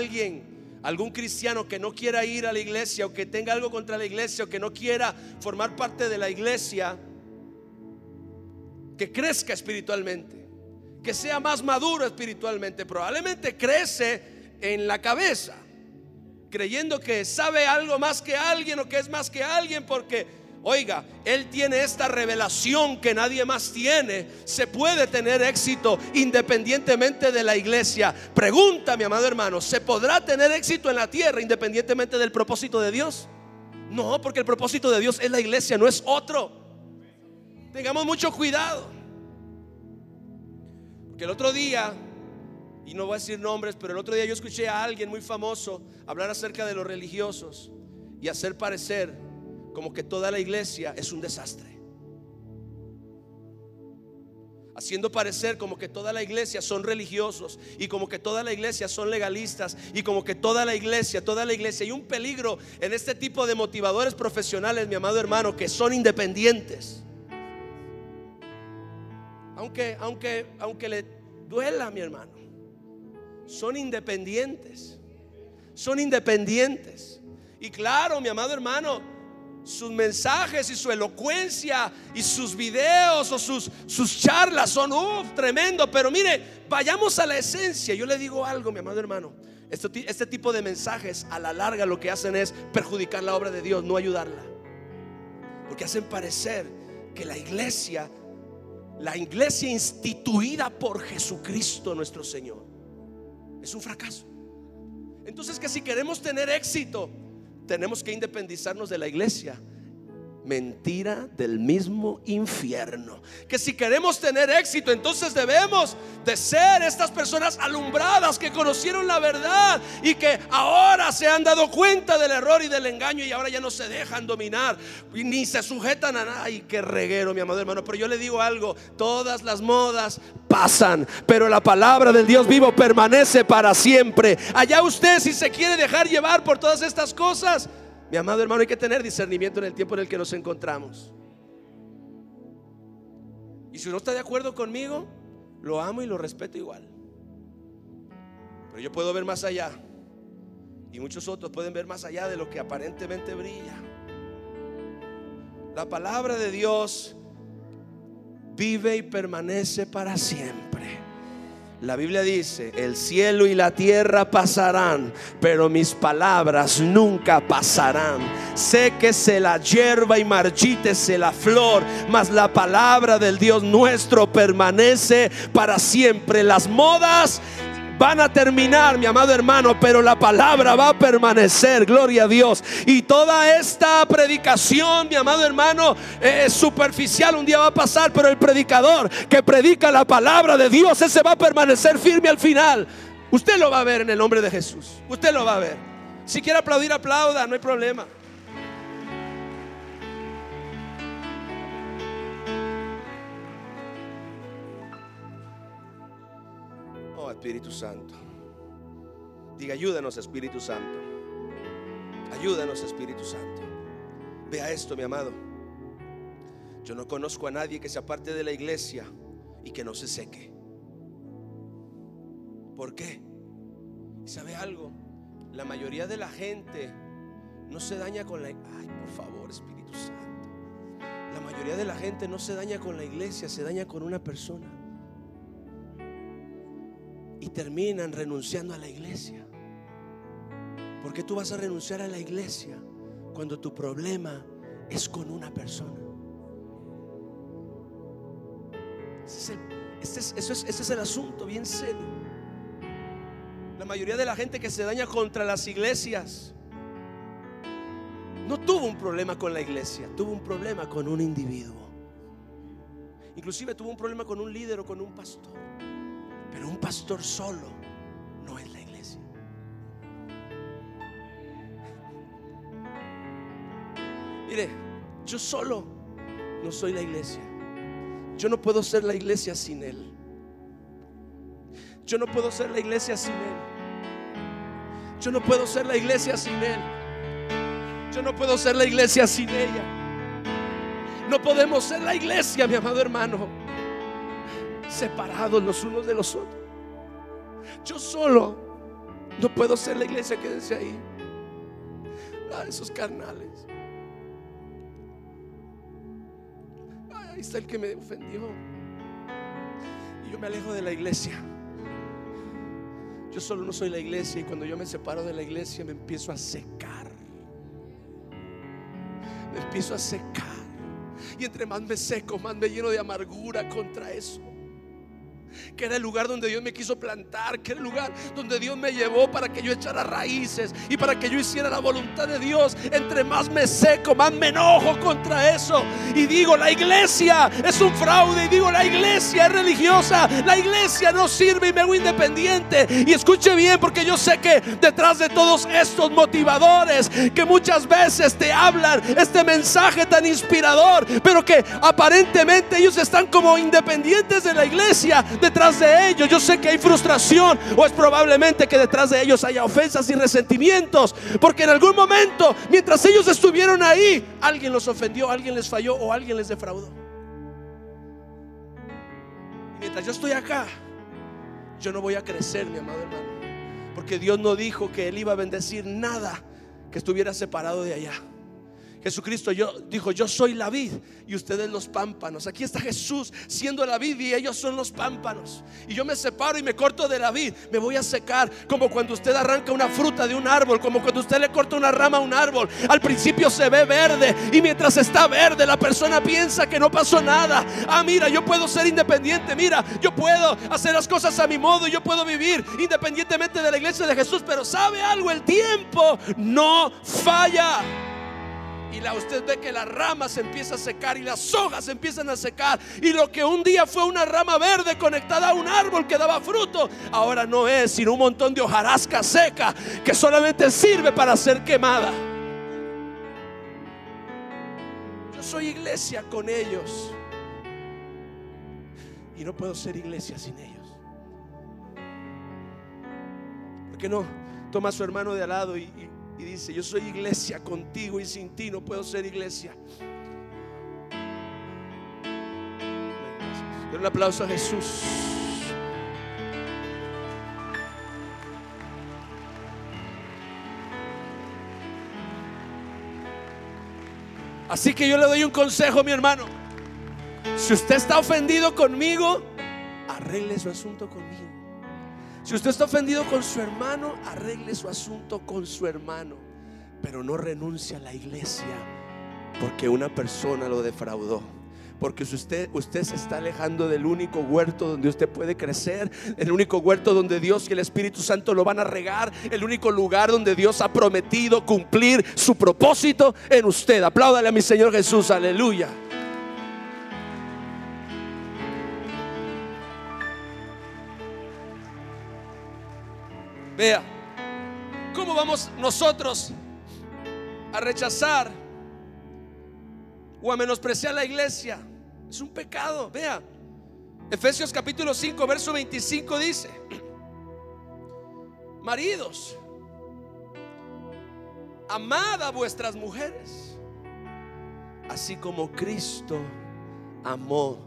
algún cristiano que no quiera ir a la iglesia, o que tenga algo contra la iglesia, o que no quiera formar parte de la iglesia, que crezca espiritualmente, que sea más maduro espiritualmente. Probablemente crece en la cabeza, creyendo que sabe algo más que alguien, o que es más que alguien, porque oiga, él tiene esta revelación que nadie más tiene. Se puede tener éxito independientemente de la iglesia. Pregunta, mi amado hermano, ¿se podrá tener éxito en la tierra independientemente del propósito de Dios? No, porque el propósito de Dios es la iglesia, no es otro. Tengamos mucho cuidado, porque el otro día, y no voy a decir nombres, pero el otro día yo escuché a alguien muy famoso hablar acerca de los religiosos y hacer parecer como que toda la iglesia es un desastre, haciendo parecer como que toda la iglesia son religiosos, y como que toda la iglesia son legalistas, y como que toda la iglesia. Hay un peligro en este tipo de motivadores profesionales, mi amado hermano, que son independientes. Aunque le duela, mi hermano, son independientes. Son independientes. Y claro, mi amado hermano, sus mensajes y su elocuencia y sus videos o sus charlas son tremendo. Pero mire, vayamos a la esencia. Yo le digo algo, mi amado hermano, este tipo de mensajes a la larga lo que hacen es perjudicar la obra de Dios, no ayudarla, porque hacen parecer que la iglesia instituida por Jesucristo nuestro Señor es un fracaso. Entonces, que si queremos tener éxito, tenemos que independizarnos de la iglesia mentira del mismo infierno. Que si queremos tener éxito, entonces debemos de ser estas personas alumbradas que conocieron la verdad y que ahora se han dado cuenta del error y del engaño, y ahora ya no se dejan dominar ni se sujetan a nada. Ay, qué reguero, mi amado hermano. Pero yo le digo algo: todas las modas pasan, pero la palabra del Dios vivo permanece para siempre. Allá usted, si se quiere dejar llevar por todas estas cosas, mi amado hermano, hay que tener discernimiento en el tiempo en el que nos encontramos. Y si no está de acuerdo conmigo, lo amo y lo respeto igual. Pero yo puedo ver más allá, y muchos otros pueden ver más allá de lo que aparentemente brilla. La palabra de Dios vive y permanece para siempre. La Biblia dice: el cielo y la tierra pasarán, pero mis palabras nunca pasarán. Séquese la hierba y marchítese la flor, mas la palabra del Dios nuestro permanece para siempre. Las modas van a terminar, mi amado hermano, pero la palabra va a permanecer. Gloria a Dios. Y toda esta predicación, mi amado hermano, es superficial. Un día va a pasar, pero el predicador que predica la palabra de Dios, ese va a permanecer firme al final. Usted lo va a ver en el nombre de Jesús. Usted lo va a ver. Si quiere aplaudir, aplauda, no hay problema. Oh, Espíritu Santo, diga: ayúdanos, Espíritu Santo. Ayúdanos, Espíritu Santo. Vea esto, mi amado. Yo no conozco a nadie que se aparte de la iglesia y que no se seque. ¿Por qué? ¿Sabe algo? La mayoría de la gente no se daña con la... Ay, por favor, Espíritu Santo. La mayoría de la gente no se daña con la iglesia, se daña con una persona. Y terminan renunciando a la iglesia. ¿Por qué tú vas a renunciar a la iglesia cuando tu problema es con una persona? Ese es el asunto bien serio. La mayoría de la gente que se daña contra las iglesias no tuvo un problema con la iglesia, tuvo un problema con un individuo. Inclusive tuvo un problema con un líder o con un pastor. Pero un pastor solo no es la iglesia. Mire, yo solo no soy la iglesia. Yo no puedo ser la iglesia sin él. Yo no puedo ser la iglesia sin él. Yo no puedo ser la iglesia sin él. Yo no puedo ser la iglesia sin ella. No podemos ser la iglesia, mi amado hermano, separados los unos de los otros. Yo solo no puedo ser la iglesia. Quédense ahí. Esos carnales. Ahí está el que me ofendió. Y yo me alejo de la iglesia. Yo solo no soy la iglesia. Y cuando yo me separo de la iglesia, me empiezo a secar. Me empiezo a secar. Y entre más me seco, más me lleno de amargura contra eso. Que era el lugar donde Dios me quiso plantar, que era el lugar donde Dios me llevó para que yo echara raíces y para que yo hiciera la voluntad de Dios. Entre más me seco, más me enojo contra eso. Y digo: la iglesia es un fraude. Y digo: la iglesia es religiosa. La iglesia no sirve y me hago independiente. Y escuche bien, porque yo sé que detrás de todos estos motivadores que muchas veces te hablan este mensaje tan inspirador, pero que aparentemente ellos están como independientes de la iglesia, detrás de ellos yo sé que hay frustración, o es probablemente que detrás de ellos haya ofensas y resentimientos, porque en algún momento, mientras ellos estuvieron ahí, alguien los ofendió, alguien les falló o alguien les defraudó. Y mientras yo estoy acá, yo no voy a crecer, mi amado hermano, porque Dios no dijo que Él iba a bendecir nada que estuviera separado de allá. Jesucristo dijo: yo soy la vid y ustedes los pámpanos. Aquí está Jesús siendo la vid y ellos son los pámpanos. Y yo me separo y me corto de la vid. Me voy a secar, como cuando usted arranca una fruta de un árbol, como cuando usted le corta una rama a un árbol. Al principio se ve verde, y mientras está verde la persona piensa que no pasó nada. Mira, yo puedo ser independiente. Mira, yo puedo hacer las cosas a mi modo. Yo puedo vivir independientemente de la iglesia de Jesús. Pero ¿sabe algo? El tiempo no falla. usted ve que las ramas se empiezan a secar y las hojas se empiezan a secar, y lo que un día fue una rama verde conectada a un árbol que daba fruto, ahora no es sino un montón de hojarasca seca que solamente sirve para ser quemada. Yo soy iglesia con ellos y no puedo ser iglesia sin ellos. ¿Por qué no toma a su hermano de al lado y dice: yo soy iglesia contigo y sin ti no puedo ser iglesia? Den un aplauso a Jesús. Así que yo le doy un consejo, mi hermano. Si usted está ofendido conmigo, arregle su asunto conmigo. Si usted está ofendido con su hermano, arregle su asunto con su hermano. Pero no renuncie a la iglesia porque una persona lo defraudó. Porque si usted se está alejando del único huerto donde usted puede crecer, el único huerto donde Dios y el Espíritu Santo lo van a regar, el único lugar donde Dios ha prometido cumplir su propósito en usted. Apláudale a mi Señor Jesús, aleluya. Vea, ¿cómo vamos nosotros a rechazar o a menospreciar la iglesia? Es un pecado. Vea, Efesios capítulo 5 verso 25 dice: maridos, amad a vuestras mujeres, así como Cristo amó.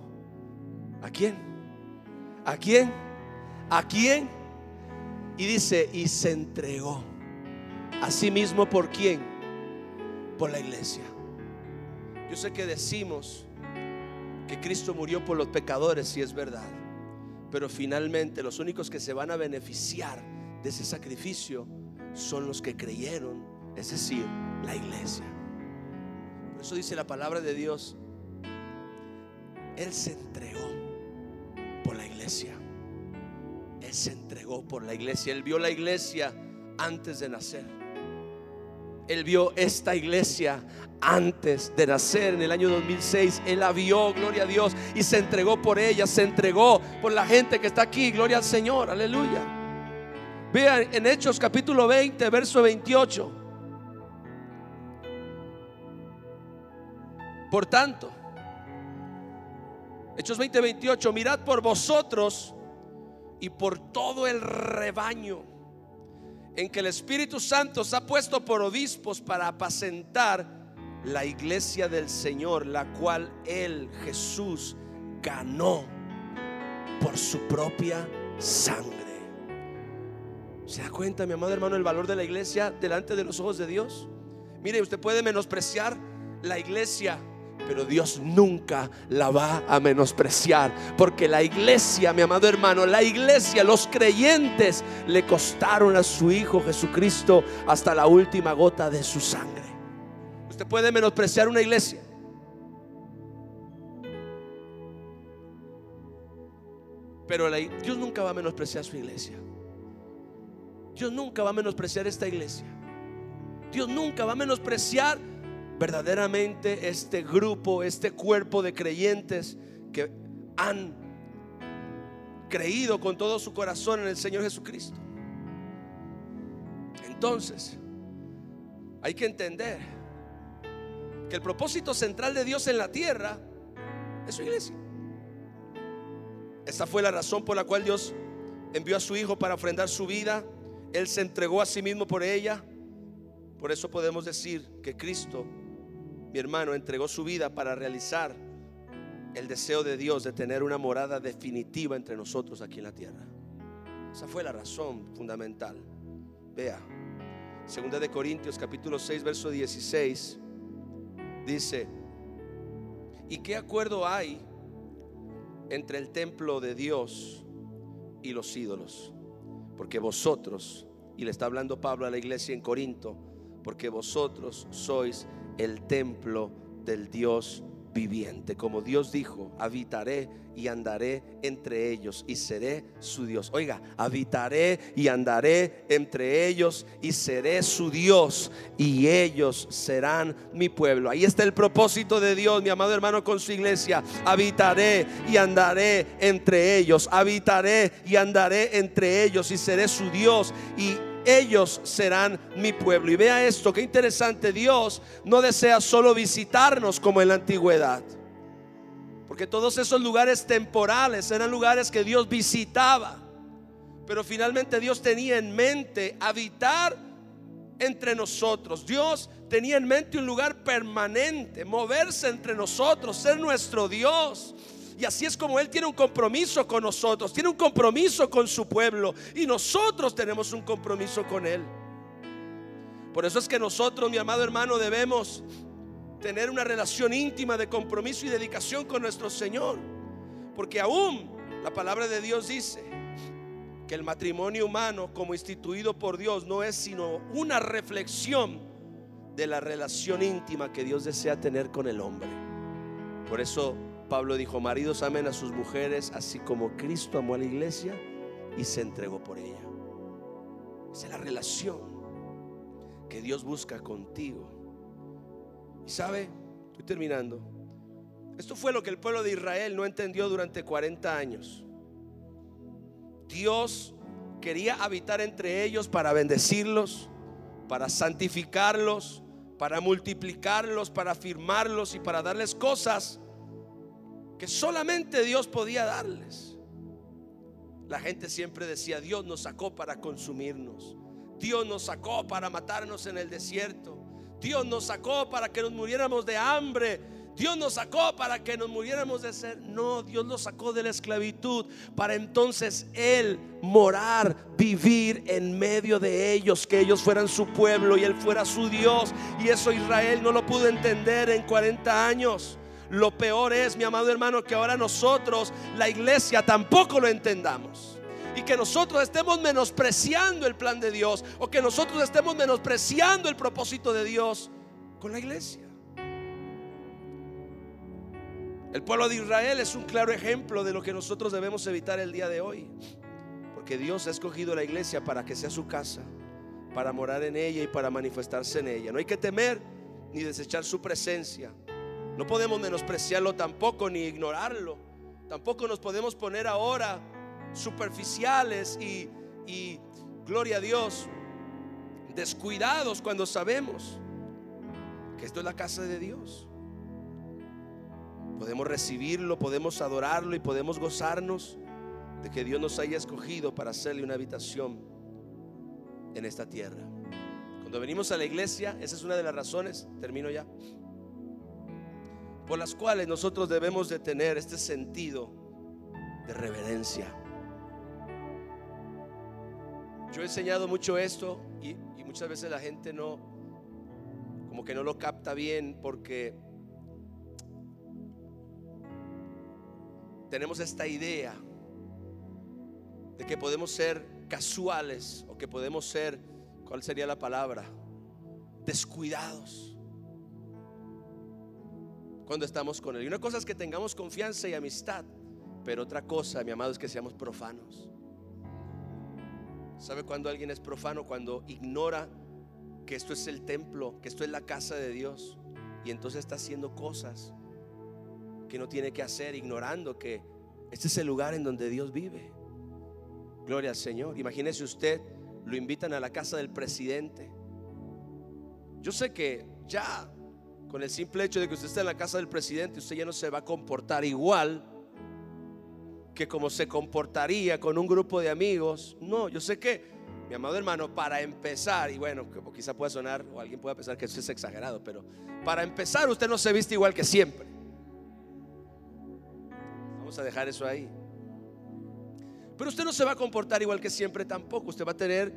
¿A quién? ¿A quién? ¿A quién? Y dice: y se entregó a sí mismo. ¿Por quién? Por la iglesia. Yo sé que decimos que Cristo murió por los pecadores, sí es verdad, pero finalmente los únicos que se van a beneficiar de ese sacrificio son los que creyeron, es decir, la iglesia. Por eso dice la palabra de Dios: Él se entregó por la iglesia. Él se entregó por la iglesia. Él vio la iglesia antes de nacer. Él vio esta iglesia antes de nacer. En el año 2006 Él la vio, gloria a Dios, y se entregó por ella. Se entregó por la gente que está aquí, gloria al Señor, aleluya. Vean en Hechos capítulo 20 verso 28. Por tanto, Hechos 20, 28: mirad por vosotros y por todo el rebaño en que el Espíritu Santo os ha puesto por obispos para apacentar la iglesia del Señor, la cual Él, Jesús, ganó por su propia sangre. ¿Se da cuenta, mi amado hermano, el valor de la iglesia delante de los ojos de Dios? Mire, usted puede menospreciar la iglesia, pero Dios nunca la va a menospreciar, porque la iglesia, mi amado hermano, la iglesia, los creyentes le costaron a su Hijo Jesucristo hasta la última gota de su sangre. Usted puede menospreciar una iglesia, pero Dios nunca va a menospreciar su iglesia. Dios nunca va a menospreciar esta iglesia. Dios nunca va a menospreciar verdaderamente este grupo, este cuerpo de creyentes que han creído con todo su corazón en el Señor Jesucristo. Entonces hay que entender que el propósito central de Dios en la tierra es su iglesia. Esta fue la razón por la cual Dios envió a su Hijo para ofrendar su vida. Él se entregó a sí mismo por ella. Por eso podemos decir que Cristo, mi hermano, entregó su vida para realizar el deseo de Dios de tener una morada definitiva entre nosotros aquí en la tierra. Esa fue la razón fundamental. Vea, 2 de Corintios capítulo 6 verso 16 dice: ¿y qué acuerdo hay entre el templo de Dios y los ídolos? Porque vosotros, y le está hablando Pablo a la iglesia en Corinto, porque vosotros sois el templo del Dios viviente. Como Dios dijo, habitaré y andaré entre ellos y seré su Dios. Oiga, habitaré y andaré entre ellos y seré su Dios, y ellos serán mi pueblo. Ahí está el propósito de Dios, mi amado hermano, con su iglesia. Habitaré y andaré entre ellos, habitaré y andaré entre ellos y seré su Dios, y ellos serán mi pueblo. Y vea esto, qué interesante. Dios no desea solo visitarnos como en la antigüedad, porque todos esos lugares temporales eran lugares que Dios visitaba, pero finalmente Dios tenía en mente habitar entre nosotros. Dios tenía en mente un lugar permanente, moverse entre nosotros, ser nuestro Dios. Y así es como Él tiene un compromiso con nosotros, tiene un compromiso con su pueblo, y nosotros tenemos un compromiso con Él. Por eso es que nosotros, mi amado hermano, debemos tener una relación íntima de compromiso y dedicación con nuestro Señor, porque aún la palabra de Dios dice que el matrimonio humano, como instituido por Dios, no es sino una reflexión de la relación íntima que Dios desea tener con el hombre. Por eso Pablo dijo: maridos, amen a sus mujeres así como Cristo amó a la iglesia y se entregó por ella. Esa es la relación que Dios busca contigo. Y sabe, estoy terminando. Esto fue lo que el pueblo de Israel no entendió durante 40 años. Dios quería habitar entre ellos para bendecirlos, para santificarlos, para multiplicarlos, para afirmarlos y para darles cosas que solamente Dios podía darles. La gente siempre decía: Dios nos sacó para consumirnos, Dios nos sacó para matarnos en el desierto, Dios nos sacó para que nos muriéramos de hambre, Dios nos sacó para que nos muriéramos de sed. No, Dios nos sacó de la esclavitud para entonces Él morar, vivir en medio de ellos, que ellos fueran su pueblo y Él fuera su Dios. Y eso Israel no lo pudo entender en 40 años. Lo peor es, mi amado hermano, que ahora nosotros, la iglesia, tampoco lo entendamos, y que nosotros estemos menospreciando el plan de Dios, o que nosotros estemos menospreciando el propósito de Dios con la iglesia. El pueblo de Israel es un claro ejemplo de lo que nosotros debemos evitar el día de hoy, porque Dios ha escogido la iglesia para que sea su casa, para morar en ella y para manifestarse en ella. No hay que temer ni desechar su presencia. No podemos menospreciarlo tampoco, ni ignorarlo. Tampoco nos podemos poner ahora superficiales y gloria a Dios, descuidados, cuando sabemos que esto es la casa de Dios. Podemos recibirlo, podemos adorarlo y podemos gozarnos de que Dios nos haya escogido para hacerle una habitación en esta tierra. Cuando venimos a la iglesia, esa es una de las razones, termino ya, por las cuales nosotros debemos de tener este sentido de reverencia. Yo he enseñado mucho esto y muchas veces la gente como que no lo capta bien, porque tenemos esta idea de que podemos ser casuales, o que podemos ser, ¿cuál sería la palabra?, descuidados cuando estamos con Él. Y una cosa es que tengamos confianza y amistad, pero otra cosa, mi amado, es que seamos profanos. ¿Sabe cuando alguien es profano? Cuando ignora que esto es el templo, que esto es la casa de Dios, y entonces está haciendo cosas que no tiene que hacer, ignorando que este es el lugar en donde Dios vive. Gloria al Señor. Imagínese usted, lo invitan a la casa del presidente. Yo sé que ya con el simple hecho de que usted esté en la casa del presidente, usted ya no se va a comportar igual que como se comportaría con un grupo de amigos. No, yo sé que, mi amado hermano, para empezar, y bueno, quizá pueda sonar, o alguien pueda pensar que eso es exagerado, pero para empezar, usted no se viste igual que siempre. Vamos a dejar eso ahí. Pero usted no se va a comportar igual que siempre tampoco. Usted va a tener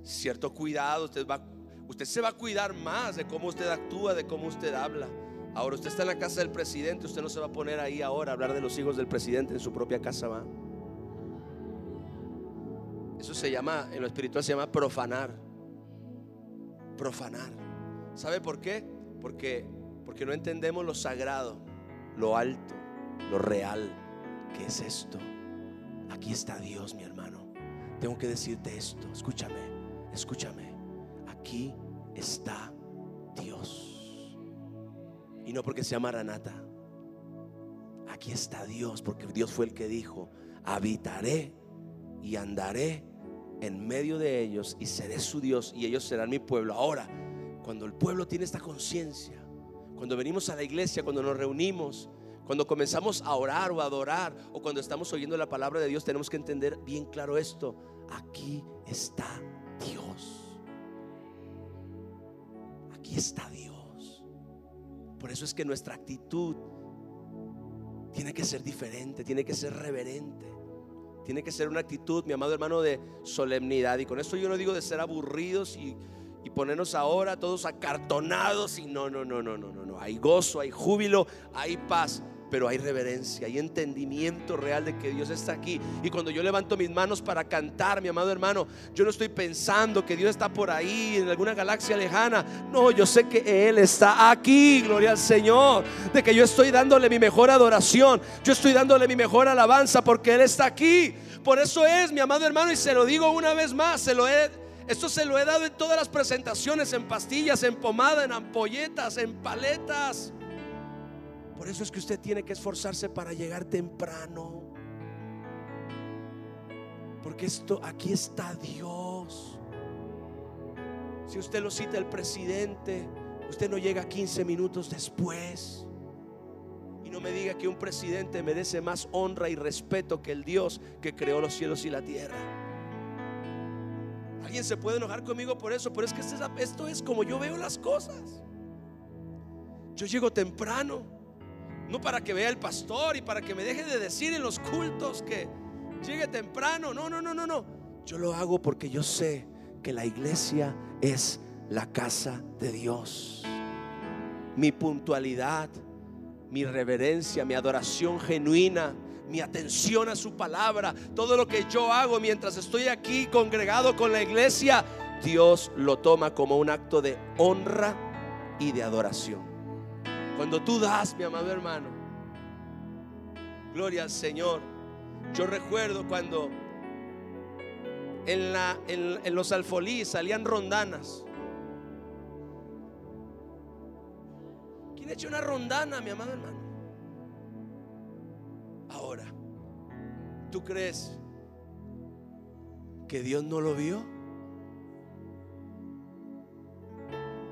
cierto cuidado, usted se va a cuidar más de cómo usted actúa, de cómo usted habla. Ahora, usted está en la casa del presidente, usted no se va a poner ahí ahora a hablar de los hijos del presidente en su propia casa, ¿va? Eso se llama, en lo espiritual se llama profanar. Profanar. ¿Sabe por qué? Porque porque no entendemos lo sagrado, lo alto, lo real. ¿Qué es esto? Aquí está Dios, mi hermano. Tengo que decirte esto. Escúchame, escúchame. Aquí está Dios. Y no porque sea Maranata. Aquí está Dios, porque Dios fue el que dijo: habitaré y andaré en medio de ellos y seré su Dios y ellos serán mi pueblo. Ahora, cuando el pueblo tiene esta conciencia, cuando venimos a la iglesia, cuando nos reunimos, cuando comenzamos a orar o a adorar, o cuando estamos oyendo la palabra de Dios, tenemos que entender bien claro esto: aquí está Dios. Aquí está Dios. Por eso es que nuestra actitud tiene que ser diferente, tiene que ser reverente, tiene que ser una actitud, mi amado hermano, de solemnidad. Y con esto yo no digo de ser aburridos y ponernos ahora todos acartonados y no. Hay gozo, hay júbilo, hay paz, pero hay reverencia, hay entendimiento real de que Dios está aquí. Y cuando yo levanto mis manos para cantar, mi amado hermano, yo no estoy pensando que Dios está por ahí en alguna galaxia lejana. No, yo sé que Él está aquí, gloria al Señor. De que yo estoy dándole mi mejor adoración, yo estoy dándole mi mejor alabanza, porque Él está aquí. Por eso es, mi amado hermano, y se lo digo una vez más, esto se lo he dado en todas las presentaciones, en pastillas, en pomada, en ampolletas, en paletas. Por eso es que usted tiene que esforzarse para llegar temprano, porque aquí está Dios. Si usted lo cita el presidente, usted no llega 15 minutos después. Y no me diga que un presidente merece más honra y respeto que el Dios que creó los cielos y la tierra. Alguien se puede enojar conmigo por eso, pero es que esto es como yo veo las cosas. Yo llego temprano, no para que vea el pastor y para que me deje de decir en los cultos que llegue temprano. No. Yo lo hago porque yo sé que la iglesia es la casa de Dios. Mi puntualidad, mi reverencia, mi adoración genuina, mi atención a su palabra, todo lo que yo hago mientras estoy aquí congregado con la iglesia, Dios lo toma como un acto de honra y de adoración. Cuando tú das, mi amado hermano, gloria al Señor. Yo recuerdo cuando en los alfolí salían rondanas. ¿Quién echa una rondana, mi amado hermano? Ahora, ¿tú crees que Dios no lo vio?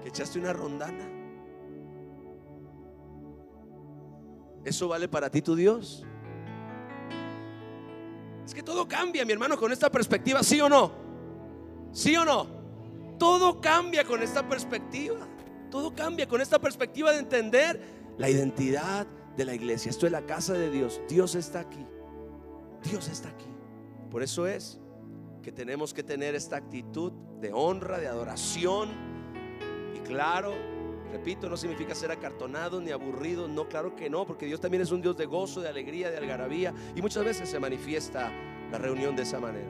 ¿Que echaste una rondana? ¿Eso vale para ti tu Dios? Es que todo cambia, mi hermano, con esta perspectiva. ¿Sí o no? ¿Sí o no? Todo cambia con esta perspectiva. Todo cambia con esta perspectiva de entender la identidad de la iglesia. Esto es la casa de Dios. Dios está aquí. Dios está aquí. Por eso es que tenemos que tener esta actitud de honra, de adoración. Y claro, repito, no significa ser acartonados ni aburridos. No, claro que no, porque Dios también es un Dios de gozo, de alegría, de algarabía. Y muchas veces se manifiesta la reunión de esa manera.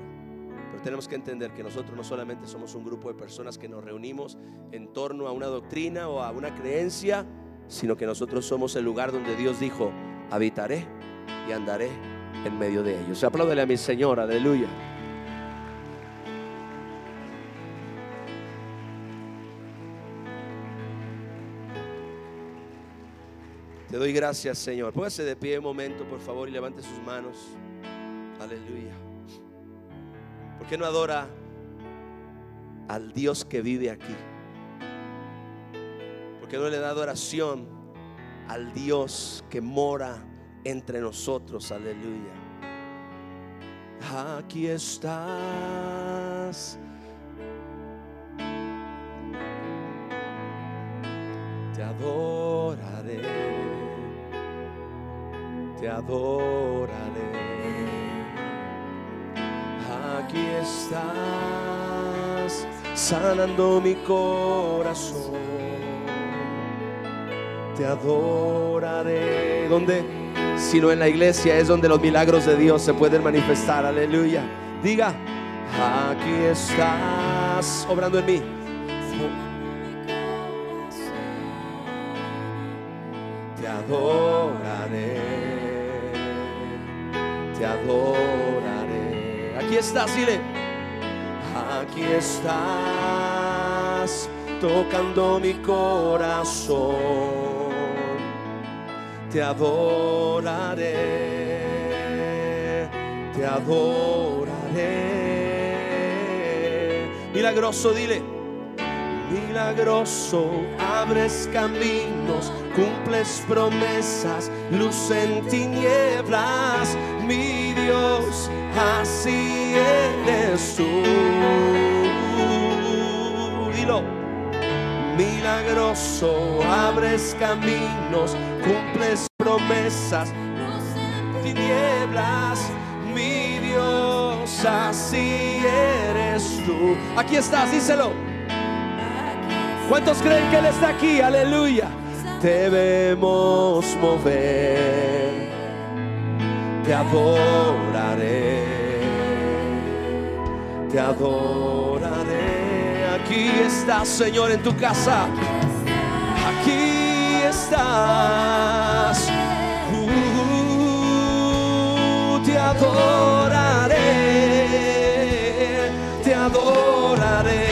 Pero tenemos que entender que nosotros no solamente somos un grupo de personas que nos reunimos en torno a una doctrina o a una creencia, sino que nosotros somos el lugar donde Dios dijo: habitaré y andaré en medio de ellos. Apláudele a mi Señor, aleluya. Te doy gracias, Señor. Póngase de pie un momento, por favor, y levante sus manos. Aleluya. ¿Por qué no adora al Dios que vive aquí? ¿Por qué no le da adoración al Dios que mora entre nosotros? Aleluya. Aquí estás. Te adoraré, te adoraré. Aquí estás, sanando mi corazón. Te adoraré. ¿Dónde? Sino en la iglesia es donde los milagros de Dios se pueden manifestar. Aleluya. Diga: aquí estás, obrando en mí. te adoraré, te adoraré. Aquí estás, dile. Aquí estás tocando mi corazón, te adoraré, te adoraré. Milagroso, dile. Milagroso, abres caminos, cumples promesas, luz en tinieblas, mi Dios, así eres tú. Dilo. Milagroso, abres caminos, cumples promesas, luz en tinieblas, mi Dios, así eres tú. Aquí estás, díselo. ¿Cuántos creen que Él está aquí? Aleluya. Te vemos mover, te adoraré, te adoraré. Aquí estás, Señor, en tu casa. Aquí estás. Te adoraré, te adoraré.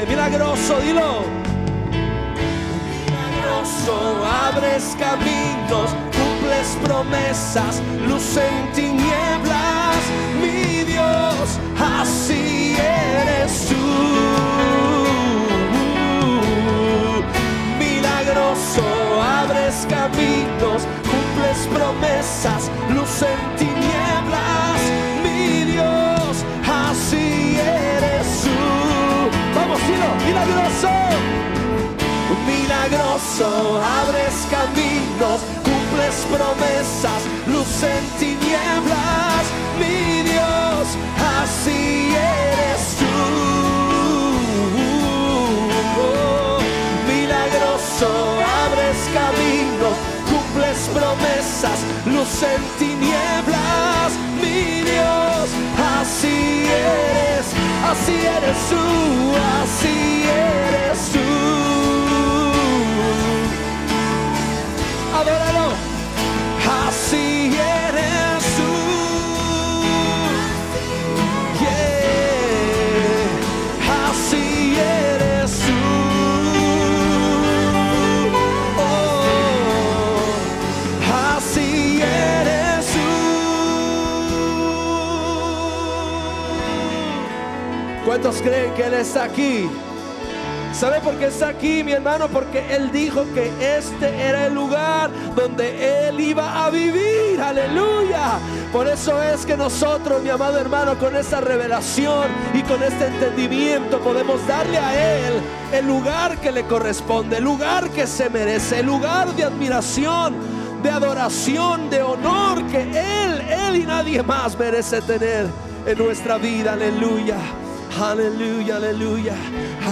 Milagroso, dilo. Milagroso, abres caminos, cumples promesas, luz en tinieblas, mi Dios, así eres tú. Milagroso, abres caminos, cumples promesas, luz en tinieblas, mi Dios, así eres tú. Vamos, dilo, milagroso. Milagroso, abres caminos, cumples promesas, luz en tinieblas, mi Dios, así eres tú. Milagroso, abres caminos, cumples promesas, luz en tinieblas, mi Dios, así eres tú, así eres tú. Adóralo. Así eres tú. Yeah. Así eres tú. Oh, así eres tú. ¿Cuántos creen que Él está aquí? ¿Sabe por qué está aquí, mi hermano? Porque Él dijo que este era el lugar donde Él iba a vivir. Aleluya. Por eso es que nosotros, mi amado hermano, con esta revelación y con este entendimiento podemos darle a Él el lugar que le corresponde, el lugar que se merece, el lugar de admiración, de adoración, de honor que Él y nadie más merece tener en nuestra vida. Aleluya. Aleluya, aleluya.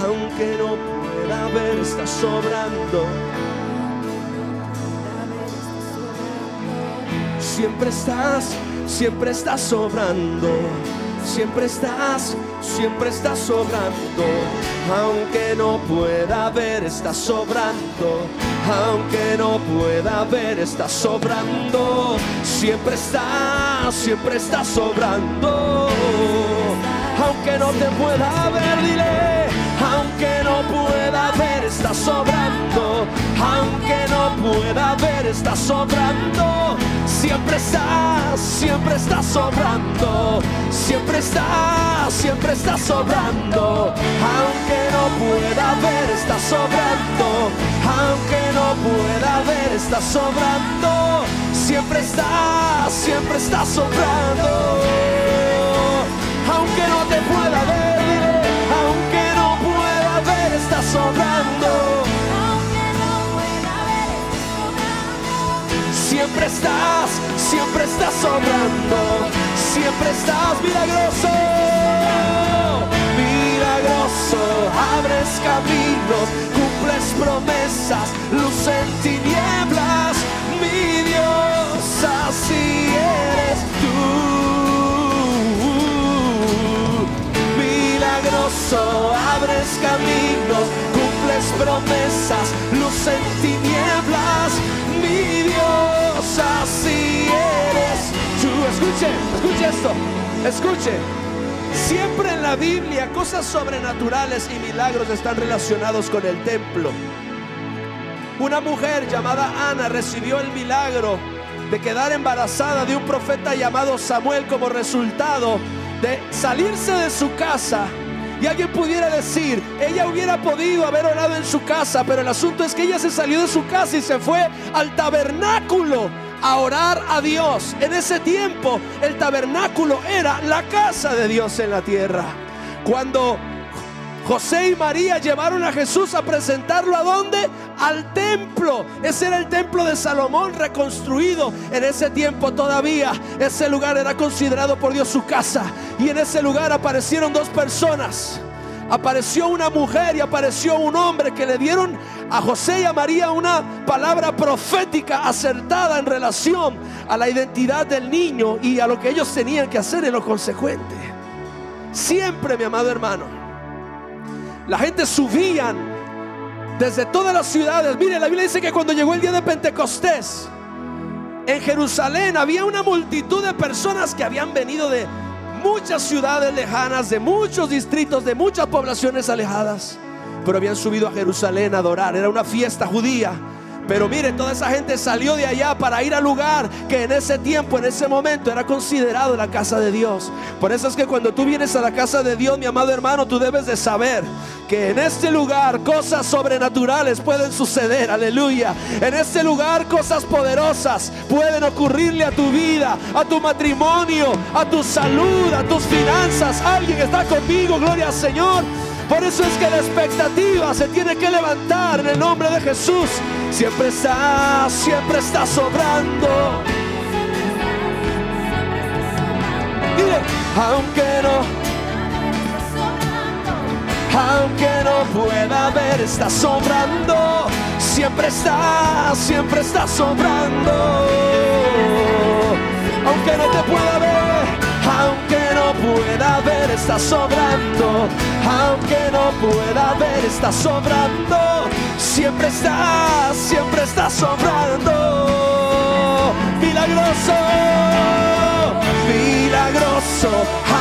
Aunque no pueda ver, está sobrando. Siempre estás sobrando. Siempre estás sobrando. Aunque no pueda ver, estás sobrando. Aunque no pueda ver, estás sobrando. Siempre estás sobrando. Aunque no te pueda ver, dile. Aunque no pueda ver, está sobrando. Aunque no pueda ver, está sobrando. Siempre estás sobrando. Siempre estás sobrando. Aunque no pueda ver, está sobrando. Aunque no pueda ver, está sobrando. Siempre estás sobrando. Aunque no te pueda ver, dile. Aunque no pueda ver, está sobrando. Aunque no pueda ver, está sobrando. Siempre estás sobrando. Siempre estás milagroso. Milagroso, abres caminos, cumples promesas, luz en tinieblas, mi Dios, así eres tú. Milagroso, abres caminos, cumples promesas, luz en tinieblas, escuche esto, escuche. Siempre en la Biblia cosas sobrenaturales y milagros están relacionados con el templo. Una mujer llamada Ana recibió el milagro de quedar embarazada de un profeta llamado Samuel como resultado de salirse de su casa. Y alguien pudiera decir, ella hubiera podido haber orado en su casa, pero el asunto es que ella se salió de su casa y se fue al tabernáculo a orar a Dios. En ese tiempo el tabernáculo era la casa de Dios en la tierra. Cuando José y María llevaron a Jesús a presentarlo, ¿a dónde? Al templo. Ese era el templo de Salomón reconstruido. En ese tiempo todavía ese lugar era considerado por Dios su casa. Y en ese lugar aparecieron dos personas. Apareció una mujer y apareció un hombre que le dieron a José y a María una palabra profética acertada en relación a la identidad del niño y a lo que ellos tenían que hacer en lo consecuente. Siempre, mi amado hermano, la gente subían desde todas las ciudades. Mire, la Biblia dice que cuando llegó el día de Pentecostés, en Jerusalén había una multitud de personas que habían venido de muchas ciudades lejanas, de muchos distritos, de muchas poblaciones alejadas, pero habían subido a Jerusalén a adorar. Era una fiesta judía. Pero mire, toda esa gente salió de allá para ir al lugar que en ese tiempo, en ese momento, era considerado la casa de Dios. Por eso es que cuando tú vienes a la casa de Dios, mi amado hermano, tú debes de saber que en este lugar cosas sobrenaturales pueden suceder. Aleluya. En este lugar cosas poderosas pueden ocurrirle a tu vida, a tu matrimonio, a tu salud, a tus finanzas. Alguien está conmigo, gloria al Señor. Por eso es que la expectativa se tiene que levantar en el nombre de Jesús. Siempre está sobrando. Mire, aunque no pueda ver, está sobrando. Siempre está sobrando. Aunque no te pueda ver, aunque no pueda ver, está sobrando. Aunque no pueda ver, está sobrando. Siempre está sobrando. Milagroso, milagroso,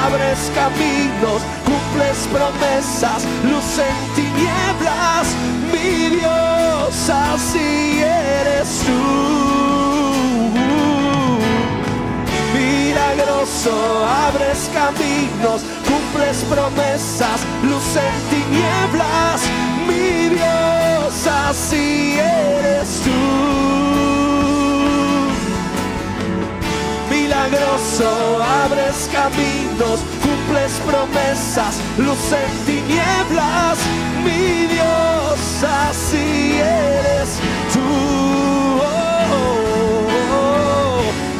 abres caminos, cumples promesas, luz en tinieblas. Mi Dios, así eres tú. Milagroso, abres caminos, cumples promesas, luz en tinieblas. Mi Dios, así eres tú. Milagroso, abres caminos, cumples promesas, luz en tinieblas. Mi Dios, así eres tú.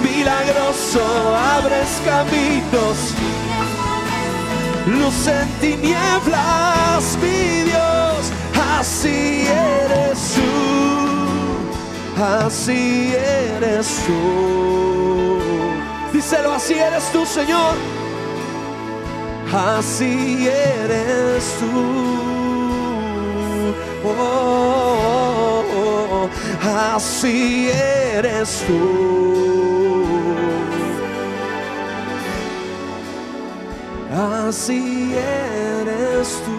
Milagroso, abres caminos, luz en tinieblas. Mi Dios, así eres tú. Así eres tú. Díselo, así eres tú, Señor. Así eres tú. Oh, oh, oh. Así eres tú. Así eres tú.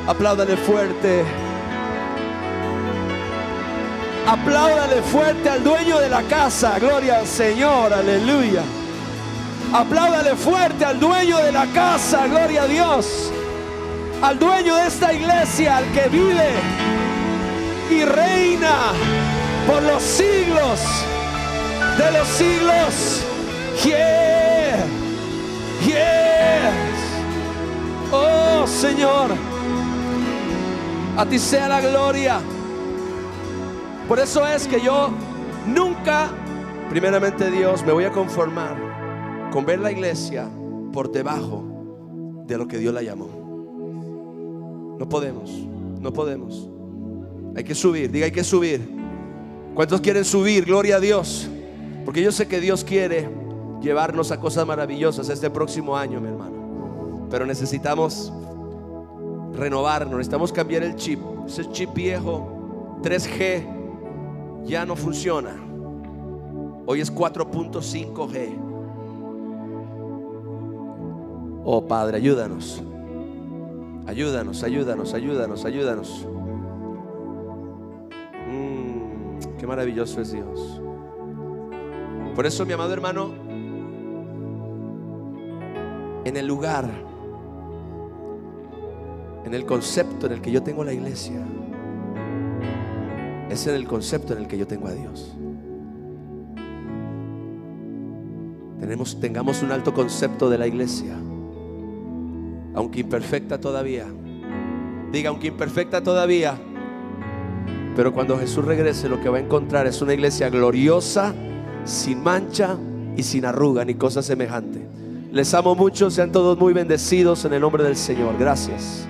Apláudale fuerte. Apláudale fuerte al dueño de la casa. Gloria al Señor, aleluya. Apláudale fuerte al dueño de la casa. Gloria a Dios. Al dueño de esta iglesia, al que vive y reina por los siglos de los siglos. Yeah, yes. Oh Señor, a ti sea la gloria. Por eso es que yo nunca, primeramente Dios, me voy a conformar con ver la iglesia por debajo de lo que Dios la llamó. No podemos. Hay que subir, diga, hay que subir. ¿Cuántos quieren subir? Gloria a Dios. Porque yo sé que Dios quiere llevarnos a cosas maravillosas este próximo año, mi hermano. Pero necesitamos renovarnos, necesitamos cambiar el chip. Ese chip viejo 3G ya no funciona. Hoy es 4.5G. Oh Padre, ayúdanos. Ayúdanos, ayúdanos, ayúdanos, ayúdanos. Qué maravilloso es Dios. Por eso, mi amado hermano, en el lugar, en el concepto en el que yo tengo la iglesia, es en el concepto en el que yo tengo a Dios. Tengamos un alto concepto de la iglesia, aunque imperfecta todavía. Diga, aunque imperfecta todavía. Pero cuando Jesús regrese, lo que va a encontrar es una iglesia gloriosa, sin mancha y sin arruga ni cosa semejante. Les amo mucho, sean todos muy bendecidos en el nombre del Señor. Gracias.